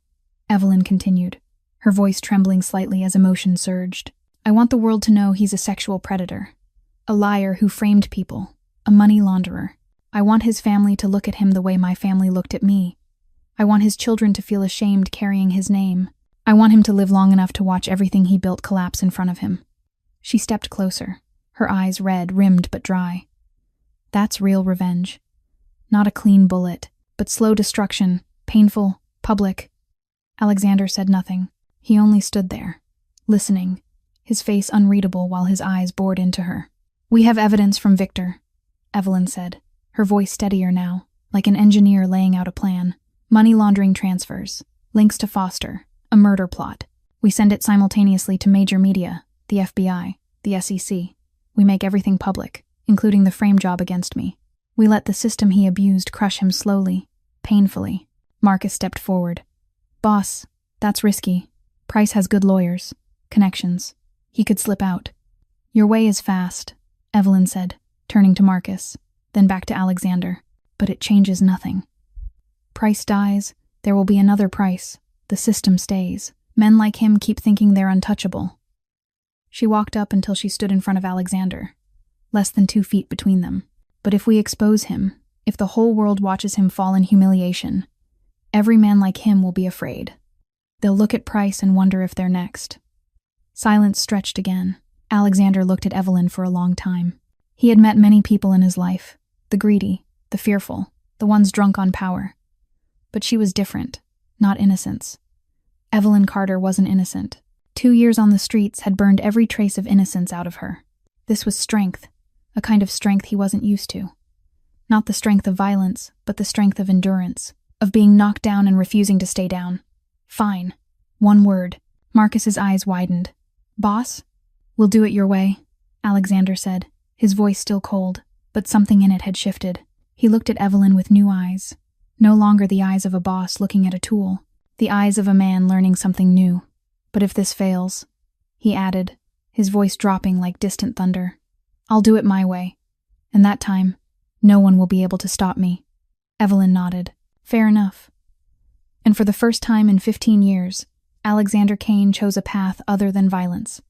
Evelyn continued, her voice trembling slightly as emotion surged. "I want the world to know he's a sexual predator, a liar who framed people, a money launderer. I want his family to look at him the way my family looked at me. I want his children to feel ashamed carrying his name. I want him to live long enough to watch everything he built collapse in front of him." She stepped closer, her eyes red, rimmed but dry. "That's real revenge. Not a clean bullet, but slow destruction, painful, public." Alexander said nothing. He only stood there, listening, his face unreadable while his eyes bored into her. "We have evidence from Victor," Evelyn said, her voice steadier now, like an engineer laying out a plan. "Money laundering transfers, links to Foster, a murder plot. We send it simultaneously to major media, the FBI, the SEC. We make everything public, including the frame job against me. We let the system he abused crush him slowly, painfully." Marcus stepped forward. "Boss, that's risky. Price has good lawyers, connections. He could slip out. Your way is fast, Evelyn said, turning to Marcus, then back to Alexander. But it changes nothing. Price dies, there will be another Price. The system stays. Men like him keep thinking they're untouchable. She walked up until she stood in front of Alexander, less than 2 feet between them. But if we expose him, if the whole world watches him fall in humiliation, every man like him will be afraid. They'll look at Price and wonder if they're next. Silence stretched again. Alexander looked at Evelyn for a long time. He had met many people in his life, the greedy, the fearful, the ones drunk on power. But she was different, not innocence. Evelyn Carter wasn't innocent. 2 years on the streets had burned every trace of innocence out of her. This was strength, a kind of strength he wasn't used to. Not the strength of violence, but the strength of endurance, of being knocked down and refusing to stay down. Fine. One word. Marcus's eyes widened. Boss? We'll do it your way, Alexander said, his voice still cold, but something in it had shifted. He looked at Evelyn with new eyes. No longer the eyes of a boss looking at a tool, the eyes of a man learning something new. But if this fails, he added, his voice dropping like distant thunder, I'll do it my way. And that time, no one will be able to stop me. Evelyn nodded. Fair enough. And for the first time in 15 years, Alexander Kane chose a path other than violence.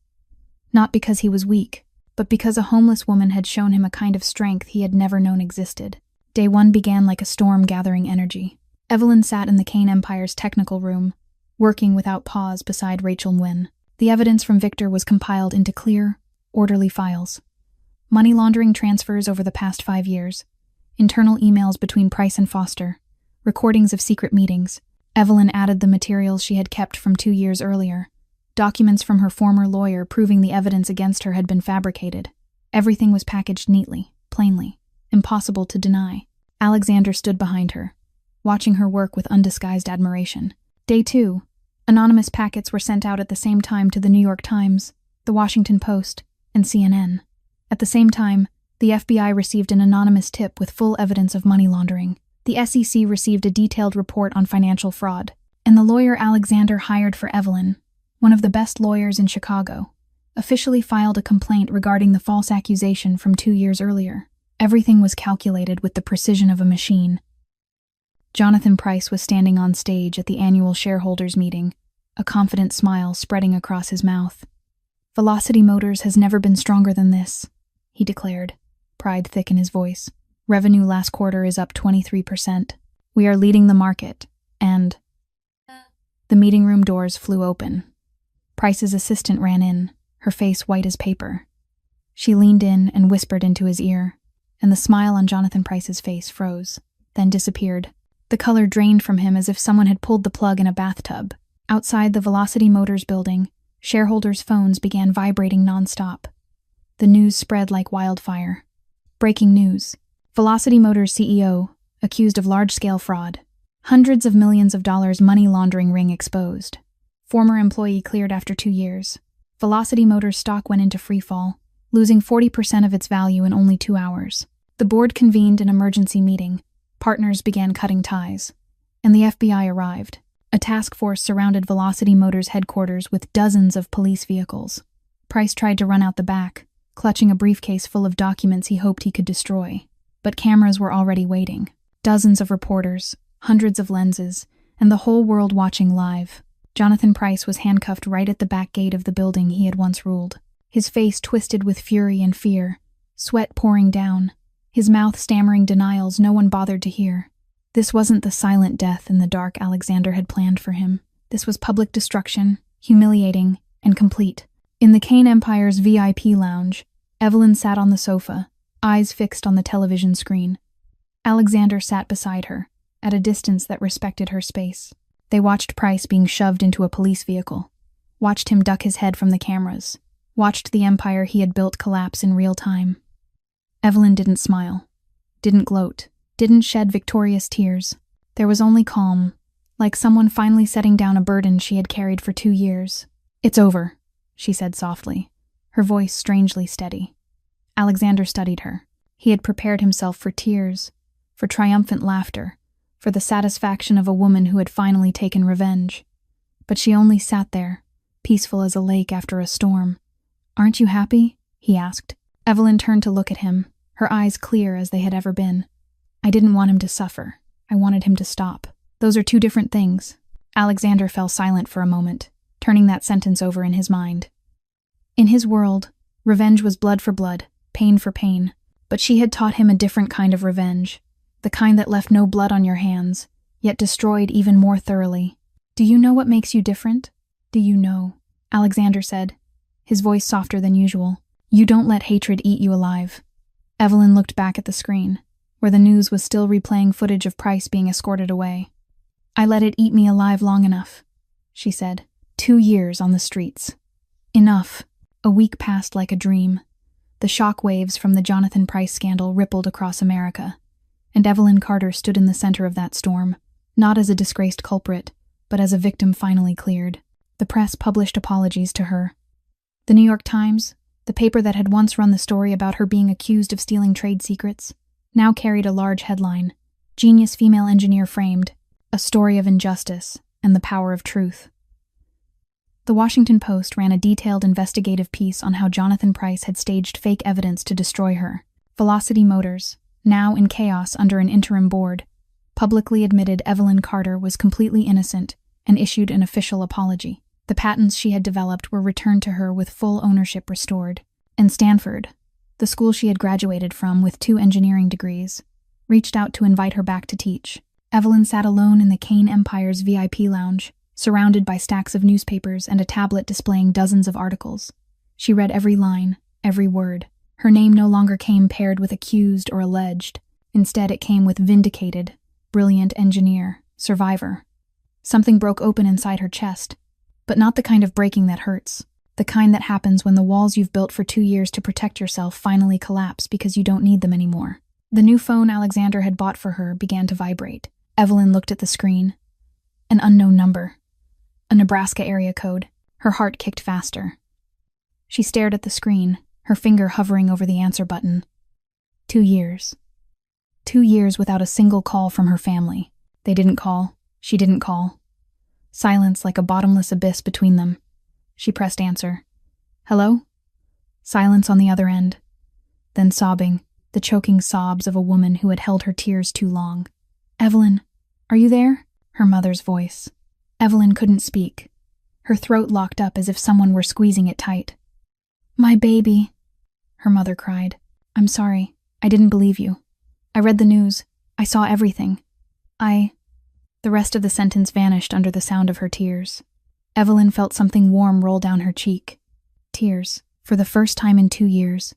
Not because he was weak, but because a homeless woman had shown him a kind of strength he had never known existed. Day one began like a storm gathering energy. Evelyn sat in the Kane Empire's technical room, working without pause beside Rachel Nguyen. The evidence from Victor was compiled into clear, orderly files. Money laundering transfers over the past 5 years, internal emails between Price and Foster, recordings of secret meetings. Evelyn added the materials she had kept from 2 years earlier, documents from her former lawyer proving the evidence against her had been fabricated. Everything was packaged neatly, plainly, impossible to deny. Alexander stood behind her, watching her work with undisguised admiration. Day 2. Anonymous packets were sent out at the same time to the New York Times, the Washington Post, and CNN. At the same time, the FBI received an anonymous tip with full evidence of money laundering. The SEC received a detailed report on financial fraud, and the lawyer Alexander hired for Evelyn, one of the best lawyers in Chicago, officially filed a complaint regarding the false accusation from 2 years earlier. Everything was calculated with the precision of a machine. Jonathan Price was standing on stage at the annual shareholders meeting, a confident smile spreading across his mouth. Velocity Motors has never been stronger than this, he declared, pride thick in his voice. Revenue last quarter is up 23%. We are leading the market, and... The meeting room doors flew open. Price's assistant ran in, her face white as paper. She leaned in and whispered into his ear, and the smile on Jonathan Price's face froze, then disappeared. The color drained from him as if someone had pulled the plug in a bathtub. Outside the Velocity Motors building, shareholders' phones began vibrating nonstop. The news spread like wildfire. Breaking news. Velocity Motors CEO, accused of large-scale fraud. Hundreds of millions of dollars money laundering ring exposed. Former employee cleared after 2 years. Velocity Motors stock went into freefall, losing 40% of its value in only 2 hours. The board convened an emergency meeting. Partners began cutting ties. And the FBI arrived. A task force surrounded Velocity Motors headquarters with dozens of police vehicles. Price tried to run out the back, clutching a briefcase full of documents he hoped he could destroy. But cameras were already waiting. Dozens of reporters, hundreds of lenses, and the whole world watching live. Jonathan Price was handcuffed right at the back gate of the building he had once ruled. His face twisted with fury and fear, sweat pouring down, his mouth stammering denials no one bothered to hear. This wasn't the silent death in the dark Alexander had planned for him. This was public destruction, humiliating, and complete. In the Kane Empire's VIP lounge, Evelyn sat on the sofa, eyes fixed on the television screen. Alexander sat beside her, at a distance that respected her space. They watched Price being shoved into a police vehicle, watched him duck his head from the cameras, watched the empire he had built collapse in real time. Evelyn didn't smile, didn't gloat, didn't shed victorious tears. There was only calm, like someone finally setting down a burden she had carried for 2 years. It's over, she said softly, her voice strangely steady. Alexander studied her. He had prepared himself for tears, for triumphant laughter, for the satisfaction of a woman who had finally taken revenge. But she only sat there, peaceful as a lake after a storm. "Aren't you happy?" he asked. Evelyn turned to look at him, her eyes clear as they had ever been. "I didn't want him to suffer. I wanted him to stop. Those are two different things." Alexander fell silent for a moment, turning that sentence over in his mind. In his world, revenge was blood for blood, pain for pain, but she had taught him a different kind of revenge, the kind that left no blood on your hands, yet destroyed even more thoroughly. "Do you know what makes you different? Do you know?" Alexander said, his voice softer than usual. "You don't let hatred eat you alive." Evelyn looked back at the screen, where the news was still replaying footage of Price being escorted away. "I let it eat me alive long enough," she said. 2 years on the streets. Enough. A week passed like a dream. The shock waves from the Jonathan Price scandal rippled across America, and Evelyn Carter stood in the center of that storm, not as a disgraced culprit, but as a victim finally cleared. The press published apologies to her. The New York Times, the paper that had once run the story about her being accused of stealing trade secrets, now carried a large headline: "Genius Female Engineer Framed, a Story of Injustice and the Power of Truth." The Washington Post ran a detailed investigative piece on how Jonathan Price had staged fake evidence to destroy her. Velocity Motors, now in chaos under an interim board, publicly admitted Evelyn Carter was completely innocent and issued an official apology. The patents she had developed were returned to her with full ownership restored. And Stanford, the school she had graduated from with 2 engineering degrees, reached out to invite her back to teach. Evelyn sat alone in the Kane Empire's VIP lounge, surrounded by stacks of newspapers and a tablet displaying dozens of articles. She read every line, every word. Her name no longer came paired with accused or alleged. Instead, it came with vindicated, brilliant engineer, survivor. Something broke open inside her chest, but not the kind of breaking that hurts. The kind that happens when the walls you've built for 2 years to protect yourself finally collapse because you don't need them anymore. The new phone Alexander had bought for her began to vibrate. Evelyn looked at the screen. An unknown number. A Nebraska area code. Her heart kicked faster. She stared at the screen, her finger hovering over the answer button. 2 years. 2 years without a single call from her family. They didn't call. She didn't call. Silence like a bottomless abyss between them. She pressed answer. "Hello?" Silence on the other end. Then sobbing, the choking sobs of a woman who had held her tears too long. "Evelyn, are you there?" Her mother's voice. Evelyn couldn't speak. Her throat locked up as if someone were squeezing it tight. "My baby," her mother cried. "I'm sorry. I didn't believe you. I read the news. I saw everything. The rest of the sentence vanished under the sound of her tears. Evelyn felt something warm roll down her cheek. Tears, for the first time in 2 years.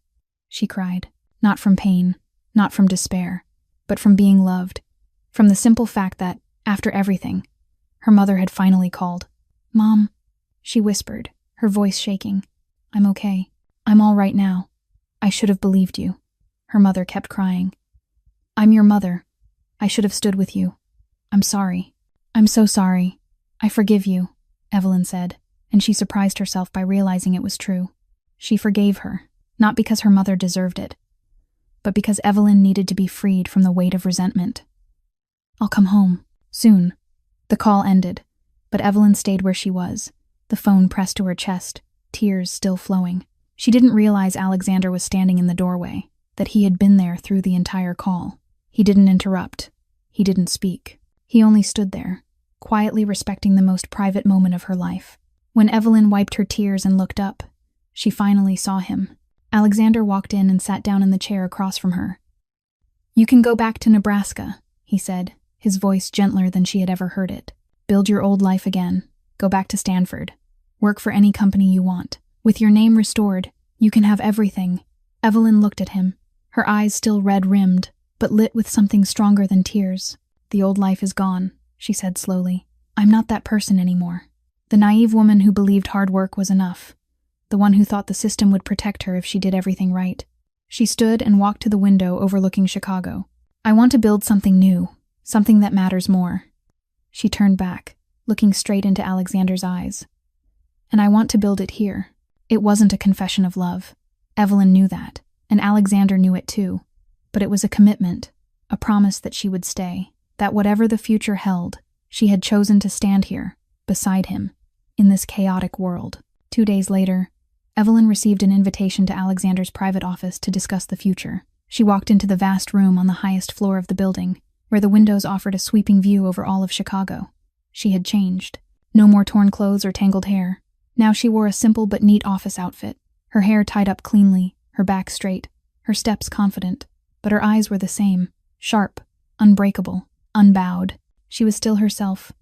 She cried, not from pain, not from despair, but from being loved, from the simple fact that, after everything, her mother had finally called. "Mom," she whispered, her voice shaking. "I'm okay. I'm all right now. I should have believed you." Her mother kept crying. "I'm your mother. I should have stood with you. I'm sorry. I'm so sorry. I forgive you," Evelyn said, and she surprised herself by realizing it was true. She forgave her, not because her mother deserved it, but because Evelyn needed to be freed from the weight of resentment. "I'll come home. Soon." The call ended, but Evelyn stayed where she was, the phone pressed to her chest, tears still flowing. She didn't realize Alexander was standing in the doorway, that he had been there through the entire call. He didn't interrupt. He didn't speak. He only stood there, quietly respecting the most private moment of her life. When Evelyn wiped her tears and looked up, she finally saw him. Alexander walked in and sat down in the chair across from her. "You can go back to Nebraska," he said, his voice gentler than she had ever heard it. "Build your old life again. Go back to Stanford. Work for any company you want. With your name restored, you can have everything." Evelyn looked at him, her eyes still red-rimmed, but lit with something stronger than tears. "The old life is gone," she said slowly. "I'm not that person anymore. The naive woman who believed hard work was enough. The one who thought the system would protect her if she did everything right." She stood and walked to the window overlooking Chicago. "I want to build something new, something that matters more." She turned back, looking straight into Alexander's eyes. "And I want to build it here." It wasn't a confession of love. Evelyn knew that, and Alexander knew it too. But it was a commitment, a promise that she would stay, that whatever the future held, she had chosen to stand here, beside him, in this chaotic world. 2 days later, Evelyn received an invitation to Alexander's private office to discuss the future. She walked into the vast room on the highest floor of the building, where the windows offered a sweeping view over all of Chicago. She had changed. No more torn clothes or tangled hair. Now she wore a simple but neat office outfit, her hair tied up cleanly, her back straight, her steps confident. But her eyes were the same, sharp, unbreakable, unbowed. She was still herself.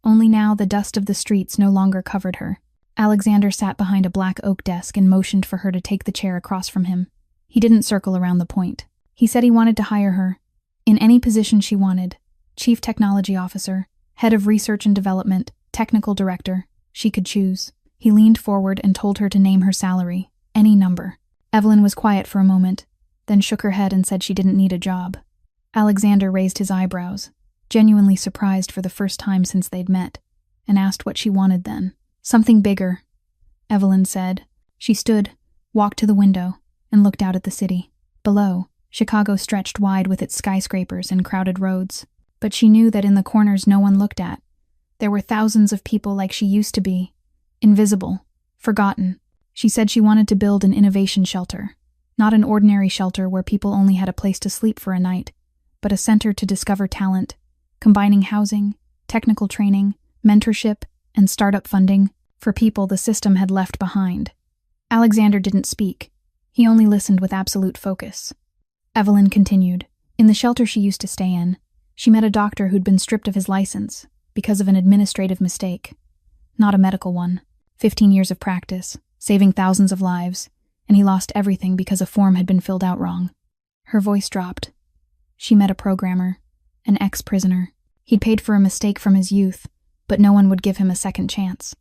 Only now the dust of the streets no longer covered her. Alexander sat behind a black oak desk and motioned for her to take the chair across from him. He didn't circle around the point. He said he wanted to hire her, in any position she wanted. Chief Technology Officer, Head of Research and Development, Technical Director. She could choose. He leaned forward and told her to name her salary, any number. Evelyn was quiet for a moment, then shook her head and said she didn't need a job. Alexander raised his eyebrows, genuinely surprised for the first time since they'd met, and asked what she wanted then. Something bigger, Evelyn said. She stood, walked to the window, and looked out at the city. Below, Chicago stretched wide with its skyscrapers and crowded roads. But she knew that in the corners no one looked at. There were thousands of people like she used to be. Invisible, forgotten. She said she wanted to build an innovation shelter. Not an ordinary shelter where people only had a place to sleep for a night, but a center to discover talent, combining housing, technical training, mentorship, and startup funding for people the system had left behind. Alexander didn't speak. He only listened with absolute focus. Evelyn continued. In the shelter she used to stay in, she met a doctor who'd been stripped of his license because of an administrative mistake. Not a medical one. 15 years of practice, saving thousands of lives, and he lost everything because a form had been filled out wrong. Her voice dropped. She met a programmer, an ex-prisoner. He'd paid for a mistake from his youth, but no one would give him a second chance.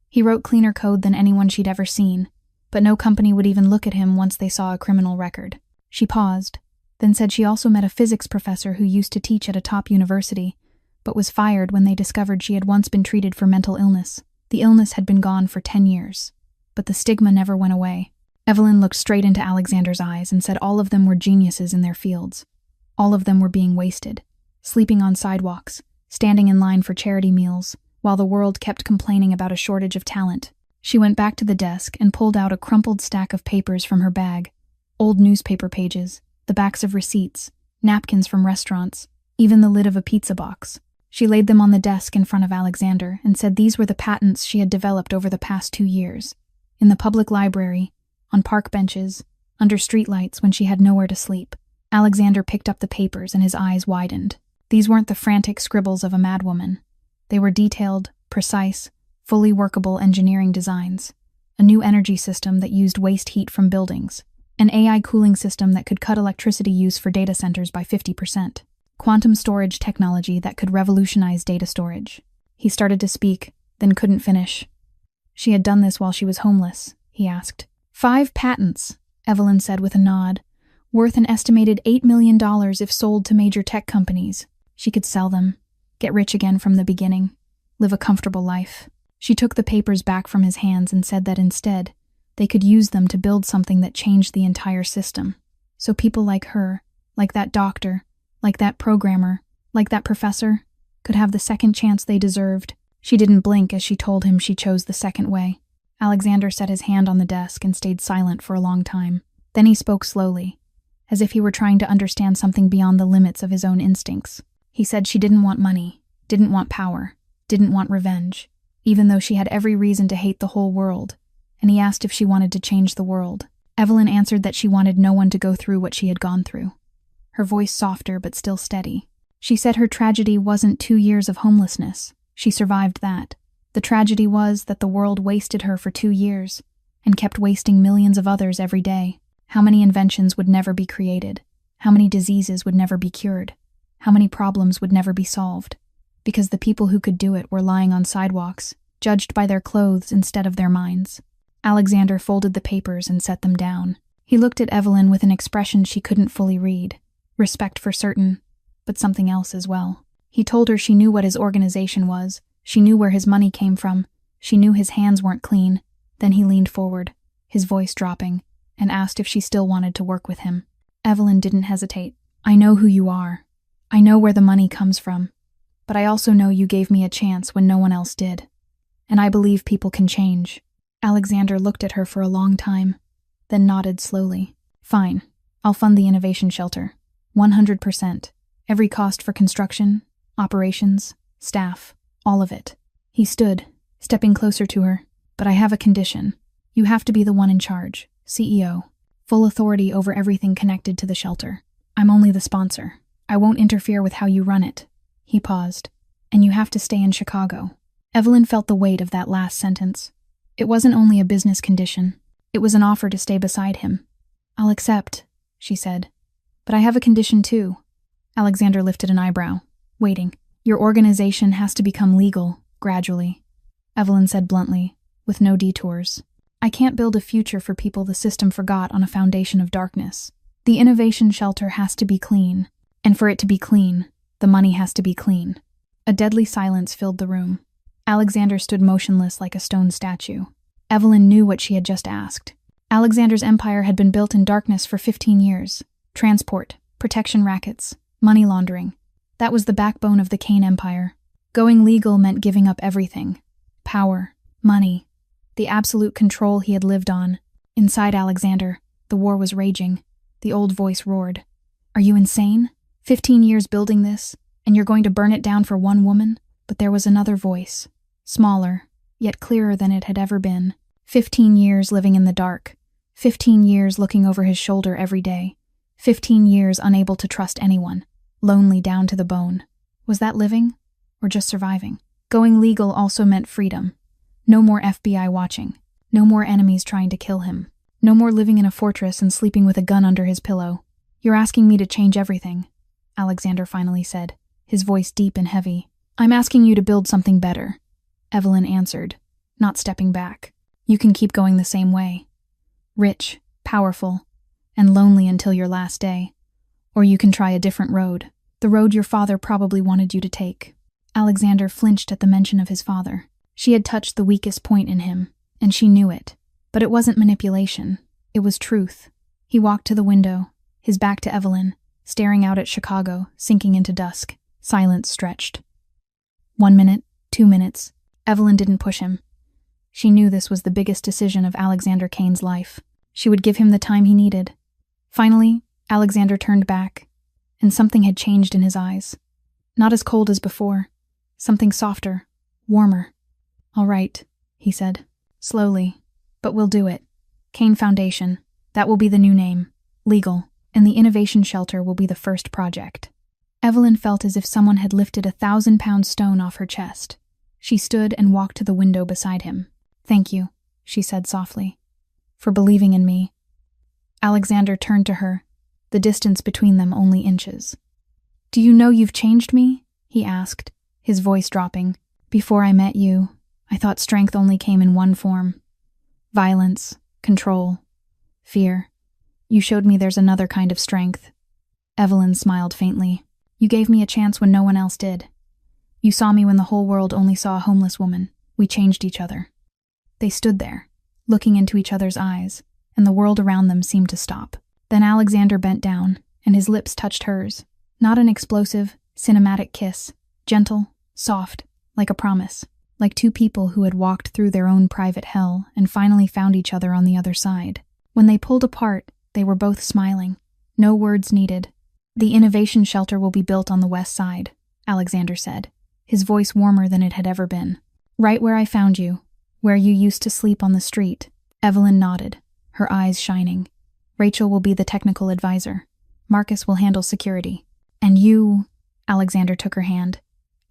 He wrote cleaner code than anyone she'd ever seen, but no company would even look at him once they saw a criminal record. She paused, then said she also met a physics professor who used to teach at a top university, but was fired when they discovered she had once been treated for mental illness. The illness had been gone for 10 years, but the stigma never went away. Evelyn looked straight into Alexander's eyes and said all of them were geniuses in their fields. All of them were being wasted, sleeping on sidewalks, standing in line for charity meals, while the world kept complaining about a shortage of talent. She went back to the desk and pulled out a crumpled stack of papers from her bag. Old newspaper pages, the backs of receipts, napkins from restaurants, even the lid of a pizza box. She laid them on the desk in front of Alexander and said these were the patents she had developed over the past 2 years. In the public library, on park benches, under streetlights when she had nowhere to sleep. Alexander picked up the papers and his eyes widened. These weren't the frantic scribbles of a madwoman. They were detailed, precise, fully workable engineering designs. A new energy system that used waste heat from buildings. An AI cooling system that could cut electricity use for data centers by 50%. Quantum storage technology that could revolutionize data storage. He started to speak, then couldn't finish. She had done this while she was homeless, he asked. 5 patents, Evelyn said with a nod, worth an estimated $8 million if sold to major tech companies. She could sell them, get rich again from the beginning, live a comfortable life. She took the papers back from his hands and said that instead, they could use them to build something that changed the entire system. So people like her, like that doctor, like that programmer, like that professor, could have the second chance they deserved. She didn't blink as she told him she chose the second way. Alexander set his hand on the desk and stayed silent for a long time. Then he spoke slowly, as if he were trying to understand something beyond the limits of his own instincts. He said she didn't want money, didn't want power, didn't want revenge, even though she had every reason to hate the whole world, and he asked if she wanted to change the world. Evelyn answered that she wanted no one to go through what she had gone through. Her voice softer but still steady. She said her tragedy wasn't 2 years of homelessness. She survived that. The tragedy was that the world wasted her for 2 years, and kept wasting millions of others every day. How many inventions would never be created? How many diseases would never be cured? How many problems would never be solved? Because the people who could do it were lying on sidewalks, judged by their clothes instead of their minds. Alexander folded the papers and set them down. He looked at Evelyn with an expression she couldn't fully read. Respect for certain, but something else as well. He told her she knew what his organization was, she knew where his money came from, she knew his hands weren't clean. Then he leaned forward, his voice dropping, and asked if she still wanted to work with him. Evelyn didn't hesitate. I know who you are. I know where the money comes from. But I also know you gave me a chance when no one else did. and I believe people can change. Alexander looked at her for a long time, then nodded slowly. Fine, I'll fund the innovation shelter. 100%. Every cost for construction, operations, staff, all of it. He stood, stepping closer to her. But I have a condition. You have to be the one in charge, CEO. Full authority over everything connected to the shelter. I'm only the sponsor. I won't interfere with how you run it. He paused. And you have to stay in Chicago. Evelyn felt the weight of that last sentence. It wasn't only a business condition. It was an offer to stay beside him. I'll accept, she said. But I have a condition too. Alexander lifted an eyebrow, waiting. Your organization has to become legal, gradually. Evelyn said bluntly, with no detours. I can't build a future for people the system forgot on a foundation of darkness. The innovation shelter has to be clean. And for it to be clean, the money has to be clean. A deadly silence filled the room. Alexander stood motionless like a stone statue. Evelyn knew what she had just asked. Alexander's empire had been built in darkness for 15 years. Transport, protection rackets, money laundering. That was the backbone of the Kane Empire. Going legal meant giving up everything. Power, money, the absolute control he had lived on. Inside Alexander, the war was raging. The old voice roared. Are you insane? 15 years building this, and you're going to burn it down for one woman? But there was another voice, smaller, yet clearer than it had ever been. 15 years living in the dark. 15 years looking over his shoulder every day. 15 years unable to trust anyone. Lonely down to the bone. Was that living? Or just surviving? Going legal also meant freedom. No more FBI watching. No more enemies trying to kill him. No more living in a fortress and sleeping with a gun under his pillow. You're asking me to change everything, Alexander finally said, his voice deep and heavy. I'm asking you to build something better, Evelyn answered, not stepping back. You can keep going the same way. Rich, powerful, and lonely until your last day. Or you can try a different road, the road your father probably wanted you to take. Alexander flinched at the mention of his father. She had touched the weakest point in him, and she knew it. But it wasn't manipulation. It was truth. He walked to the window, his back to Evelyn, staring out at Chicago, sinking into dusk. Silence stretched. 1 minute, 2 minutes. Evelyn didn't push him. She knew this was the biggest decision of Alexander Kane's life. She would give him the time he needed. Finally, Alexander turned back, and something had changed in his eyes. Not as cold as before. Something softer, warmer. All right, he said, slowly. But we'll do it. Kane Foundation. That will be the new name. Legal. And the innovation shelter will be the first project. Evelyn felt as if someone had lifted a 1,000-pound stone off her chest. She stood and walked to the window beside him. Thank you, she said softly, for believing in me. Alexander turned to her, the distance between them only inches. Do you know you've changed me? He asked, his voice dropping. Before I met you, I thought strength only came in one form. Violence, control, fear. You showed me there's another kind of strength. Evelyn smiled faintly. You gave me a chance when no one else did. You saw me when the whole world only saw a homeless woman. We changed each other. They stood there, looking into each other's eyes, and the world around them seemed to stop. Then Alexander bent down, and his lips touched hers. Not an explosive, cinematic kiss. Gentle, soft, like a promise. Like two people who had walked through their own private hell and finally found each other on the other side. When they pulled apart, they were both smiling. No words needed. The innovation shelter will be built on the west side, Alexander said, his voice warmer than it had ever been. Right where I found you, where you used to sleep on the street. Evelyn nodded, her eyes shining. Rachel will be the technical advisor. Marcus will handle security. And you, Alexander took her hand,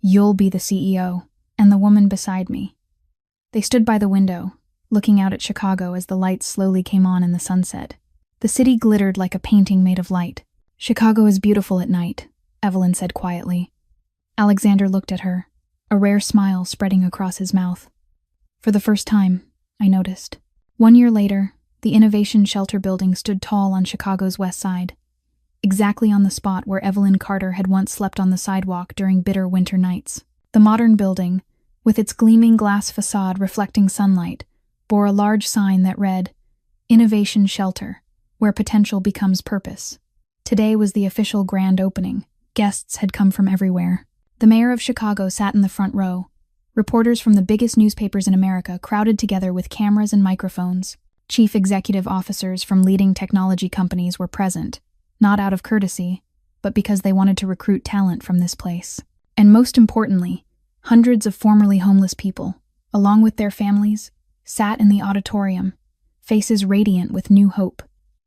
you'll be the CEO, and the woman beside me. They stood by the window, looking out at Chicago as the lights slowly came on in the sunset. The city glittered like a painting made of light. Chicago is beautiful at night, Evelyn said quietly. Alexander looked at her, a rare smile spreading across his mouth. For the first time, I noticed. 1 year later, the Innovation Shelter building stood tall on Chicago's west side, exactly on the spot where Evelyn Carter had once slept on the sidewalk during bitter winter nights. The modern building, with its gleaming glass facade reflecting sunlight, bore a large sign that read, Innovation Shelter, where potential becomes purpose. Today was the official grand opening. Guests had come from everywhere. The mayor of Chicago sat in the front row, Reporters from the biggest newspapers in America crowded together with cameras and microphones. Chief executive officers from leading technology companies were present, not out of courtesy, but because they wanted to recruit talent from this place. And most importantly, hundreds of formerly homeless people, along with their families, sat in the auditorium, faces radiant with new hope.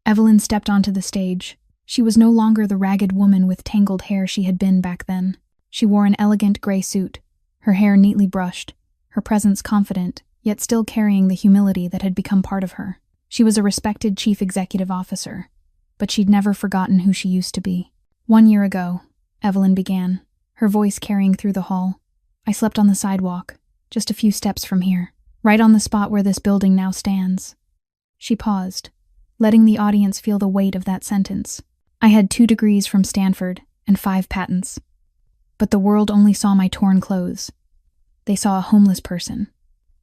Evelyn stepped onto the stage. She was no longer the ragged woman with tangled hair she had been back then. She wore an elegant gray suit, her hair neatly brushed, her presence confident, yet still carrying the humility that had become part of her. She was a respected chief executive officer, but she'd never forgotten who she used to be. 1 year ago, Evelyn began, her voice carrying through the hall. I slept on the sidewalk, just a few steps from here, right on the spot where this building now stands. She paused, letting the audience feel the weight of that sentence. I had 2 degrees from Stanford and 5 patents. But the world only saw my torn clothes. They saw a homeless person,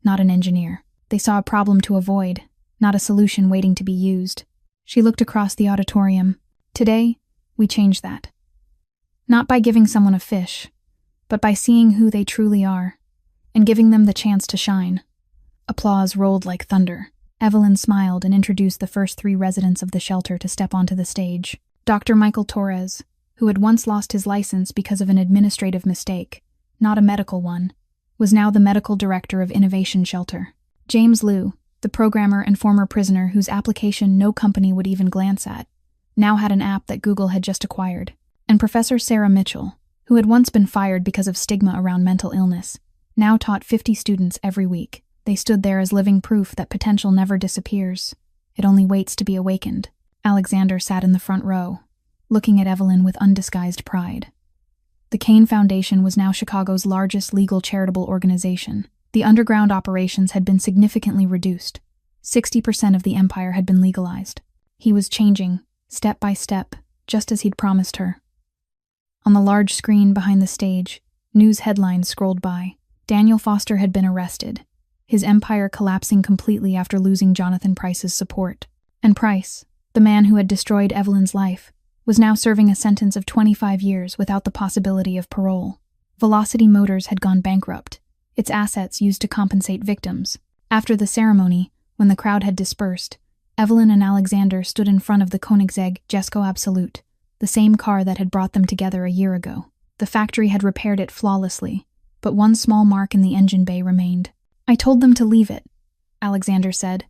not an engineer. They saw a problem to avoid, not a solution waiting to be used. She looked across the auditorium. Today, we change that. Not by giving someone a fish, but by seeing who they truly are, and giving them the chance to shine. Applause rolled like thunder. Evelyn smiled and introduced the first 3 residents of the shelter to step onto the stage. Dr. Michael Torres, who had once lost his license because of an administrative mistake, not a medical one, was now the medical director of Innovation Shelter. James Liu, the programmer and former prisoner whose application no company would even glance at, now had an app that Google had just acquired. And Professor Sarah Mitchell, who had once been fired because of stigma around mental illness, now taught 50 students every week. They stood there as living proof that potential never disappears. It only waits to be awakened. Alexander sat in the front row, looking at Evelyn with undisguised pride. The Kane Foundation was now Chicago's largest legal charitable organization. The underground operations had been significantly reduced. 60% of the empire had been legalized. He was changing, step by step, just as he'd promised her. On the large screen behind the stage, news headlines scrolled by. Daniel Foster had been arrested, his empire collapsing completely after losing Jonathan Price's support. And Price, the man who had destroyed Evelyn's life, was now serving a sentence of 25 years without the possibility of parole. Velocity Motors had gone bankrupt, its assets used to compensate victims. After the ceremony, when the crowd had dispersed, Evelyn and Alexander stood in front of the Koenigsegg Jesko Absolute, the same car that had brought them together a year ago. The factory had repaired it flawlessly, but one small mark in the engine bay remained. I told them to leave it, Alexander said,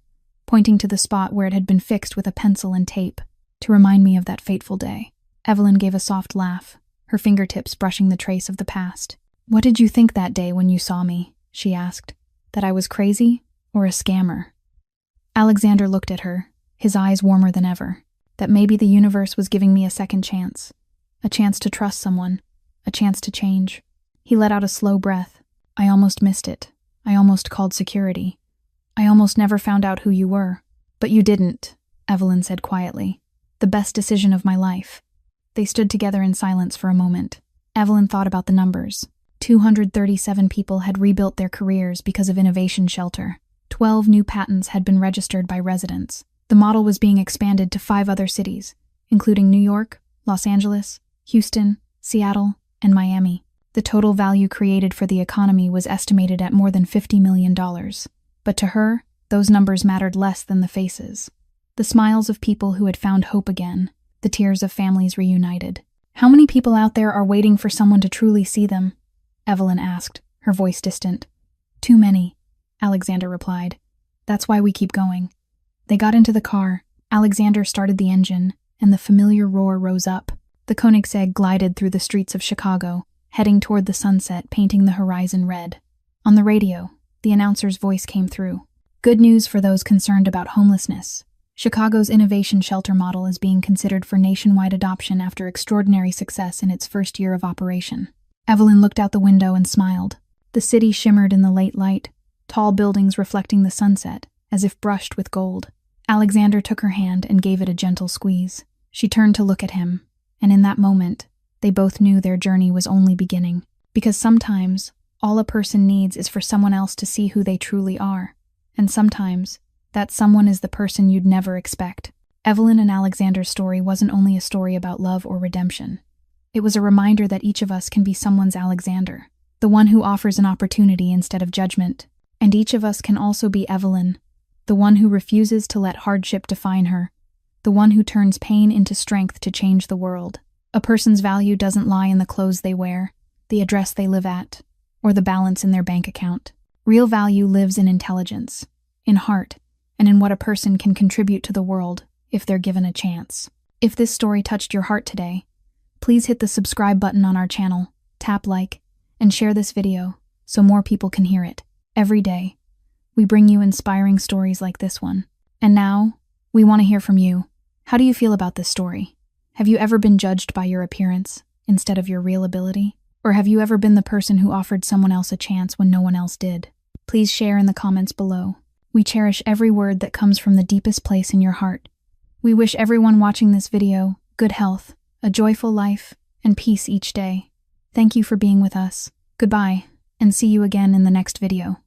pointing to the spot where it had been fixed with a pencil and tape, to remind me of that fateful day. Evelyn gave a soft laugh, her fingertips brushing the trace of the past. What did you think that day when you saw me? She asked. That I was crazy or a scammer? Alexander looked at her, his eyes warmer than ever. That maybe the universe was giving me a second chance. A chance to trust someone. A chance to change. He let out a slow breath. I almost missed it. I almost called security. I almost never found out who you were. But you didn't, Evelyn said quietly. The best decision of my life. They stood together in silence for a moment. Evelyn thought about the numbers. 237 people had rebuilt their careers because of Innovation Shelter. 12 new patents had been registered by residents. The model was being expanded to 5 other cities, including New York, Los Angeles, Houston, Seattle, and Miami. The total value created for the economy was estimated at more than $50 million. But to her, those numbers mattered less than the faces. The smiles of people who had found hope again, the tears of families reunited. How many people out there are waiting for someone to truly see them? Evelyn asked, her voice distant. Too many, Alexander replied. That's why we keep going. They got into the car. Alexander started the engine, and the familiar roar rose up. The Koenigsegg glided through the streets of Chicago, heading toward the sunset, painting the horizon red. On the radio, the announcer's voice came through. Good news for those concerned about homelessness. Chicago's Innovation Shelter model is being considered for nationwide adoption after extraordinary success in its first year of operation. Evelyn looked out the window and smiled. The city shimmered in the late light, tall buildings reflecting the sunset, as if brushed with gold. Alexander took her hand and gave it a gentle squeeze. She turned to look at him, and in that moment, they both knew their journey was only beginning. Because sometimes, all a person needs is for someone else to see who they truly are. And sometimes, that someone is the person you'd never expect. Evelyn and Alexander's story wasn't only a story about love or redemption. It was a reminder that each of us can be someone's Alexander, the one who offers an opportunity instead of judgment. And each of us can also be Evelyn, the one who refuses to let hardship define her, the one who turns pain into strength to change the world. A person's value doesn't lie in the clothes they wear, the address they live at, or the balance in their bank account. Real value lives in intelligence, in heart, and in what a person can contribute to the world if they're given a chance. If this story touched your heart today, please hit the subscribe button on our channel, tap like, and share this video so more people can hear it. Every day, we bring you inspiring stories like this one. And now, we want to hear from you. How do you feel about this story? Have you ever been judged by your appearance instead of your real ability? Or have you ever been the person who offered someone else a chance when no one else did? Please share in the comments below. We cherish every word that comes from the deepest place in your heart. We wish everyone watching this video good health, a joyful life, and peace each day. Thank you for being with us. Goodbye, and see you again in the next video.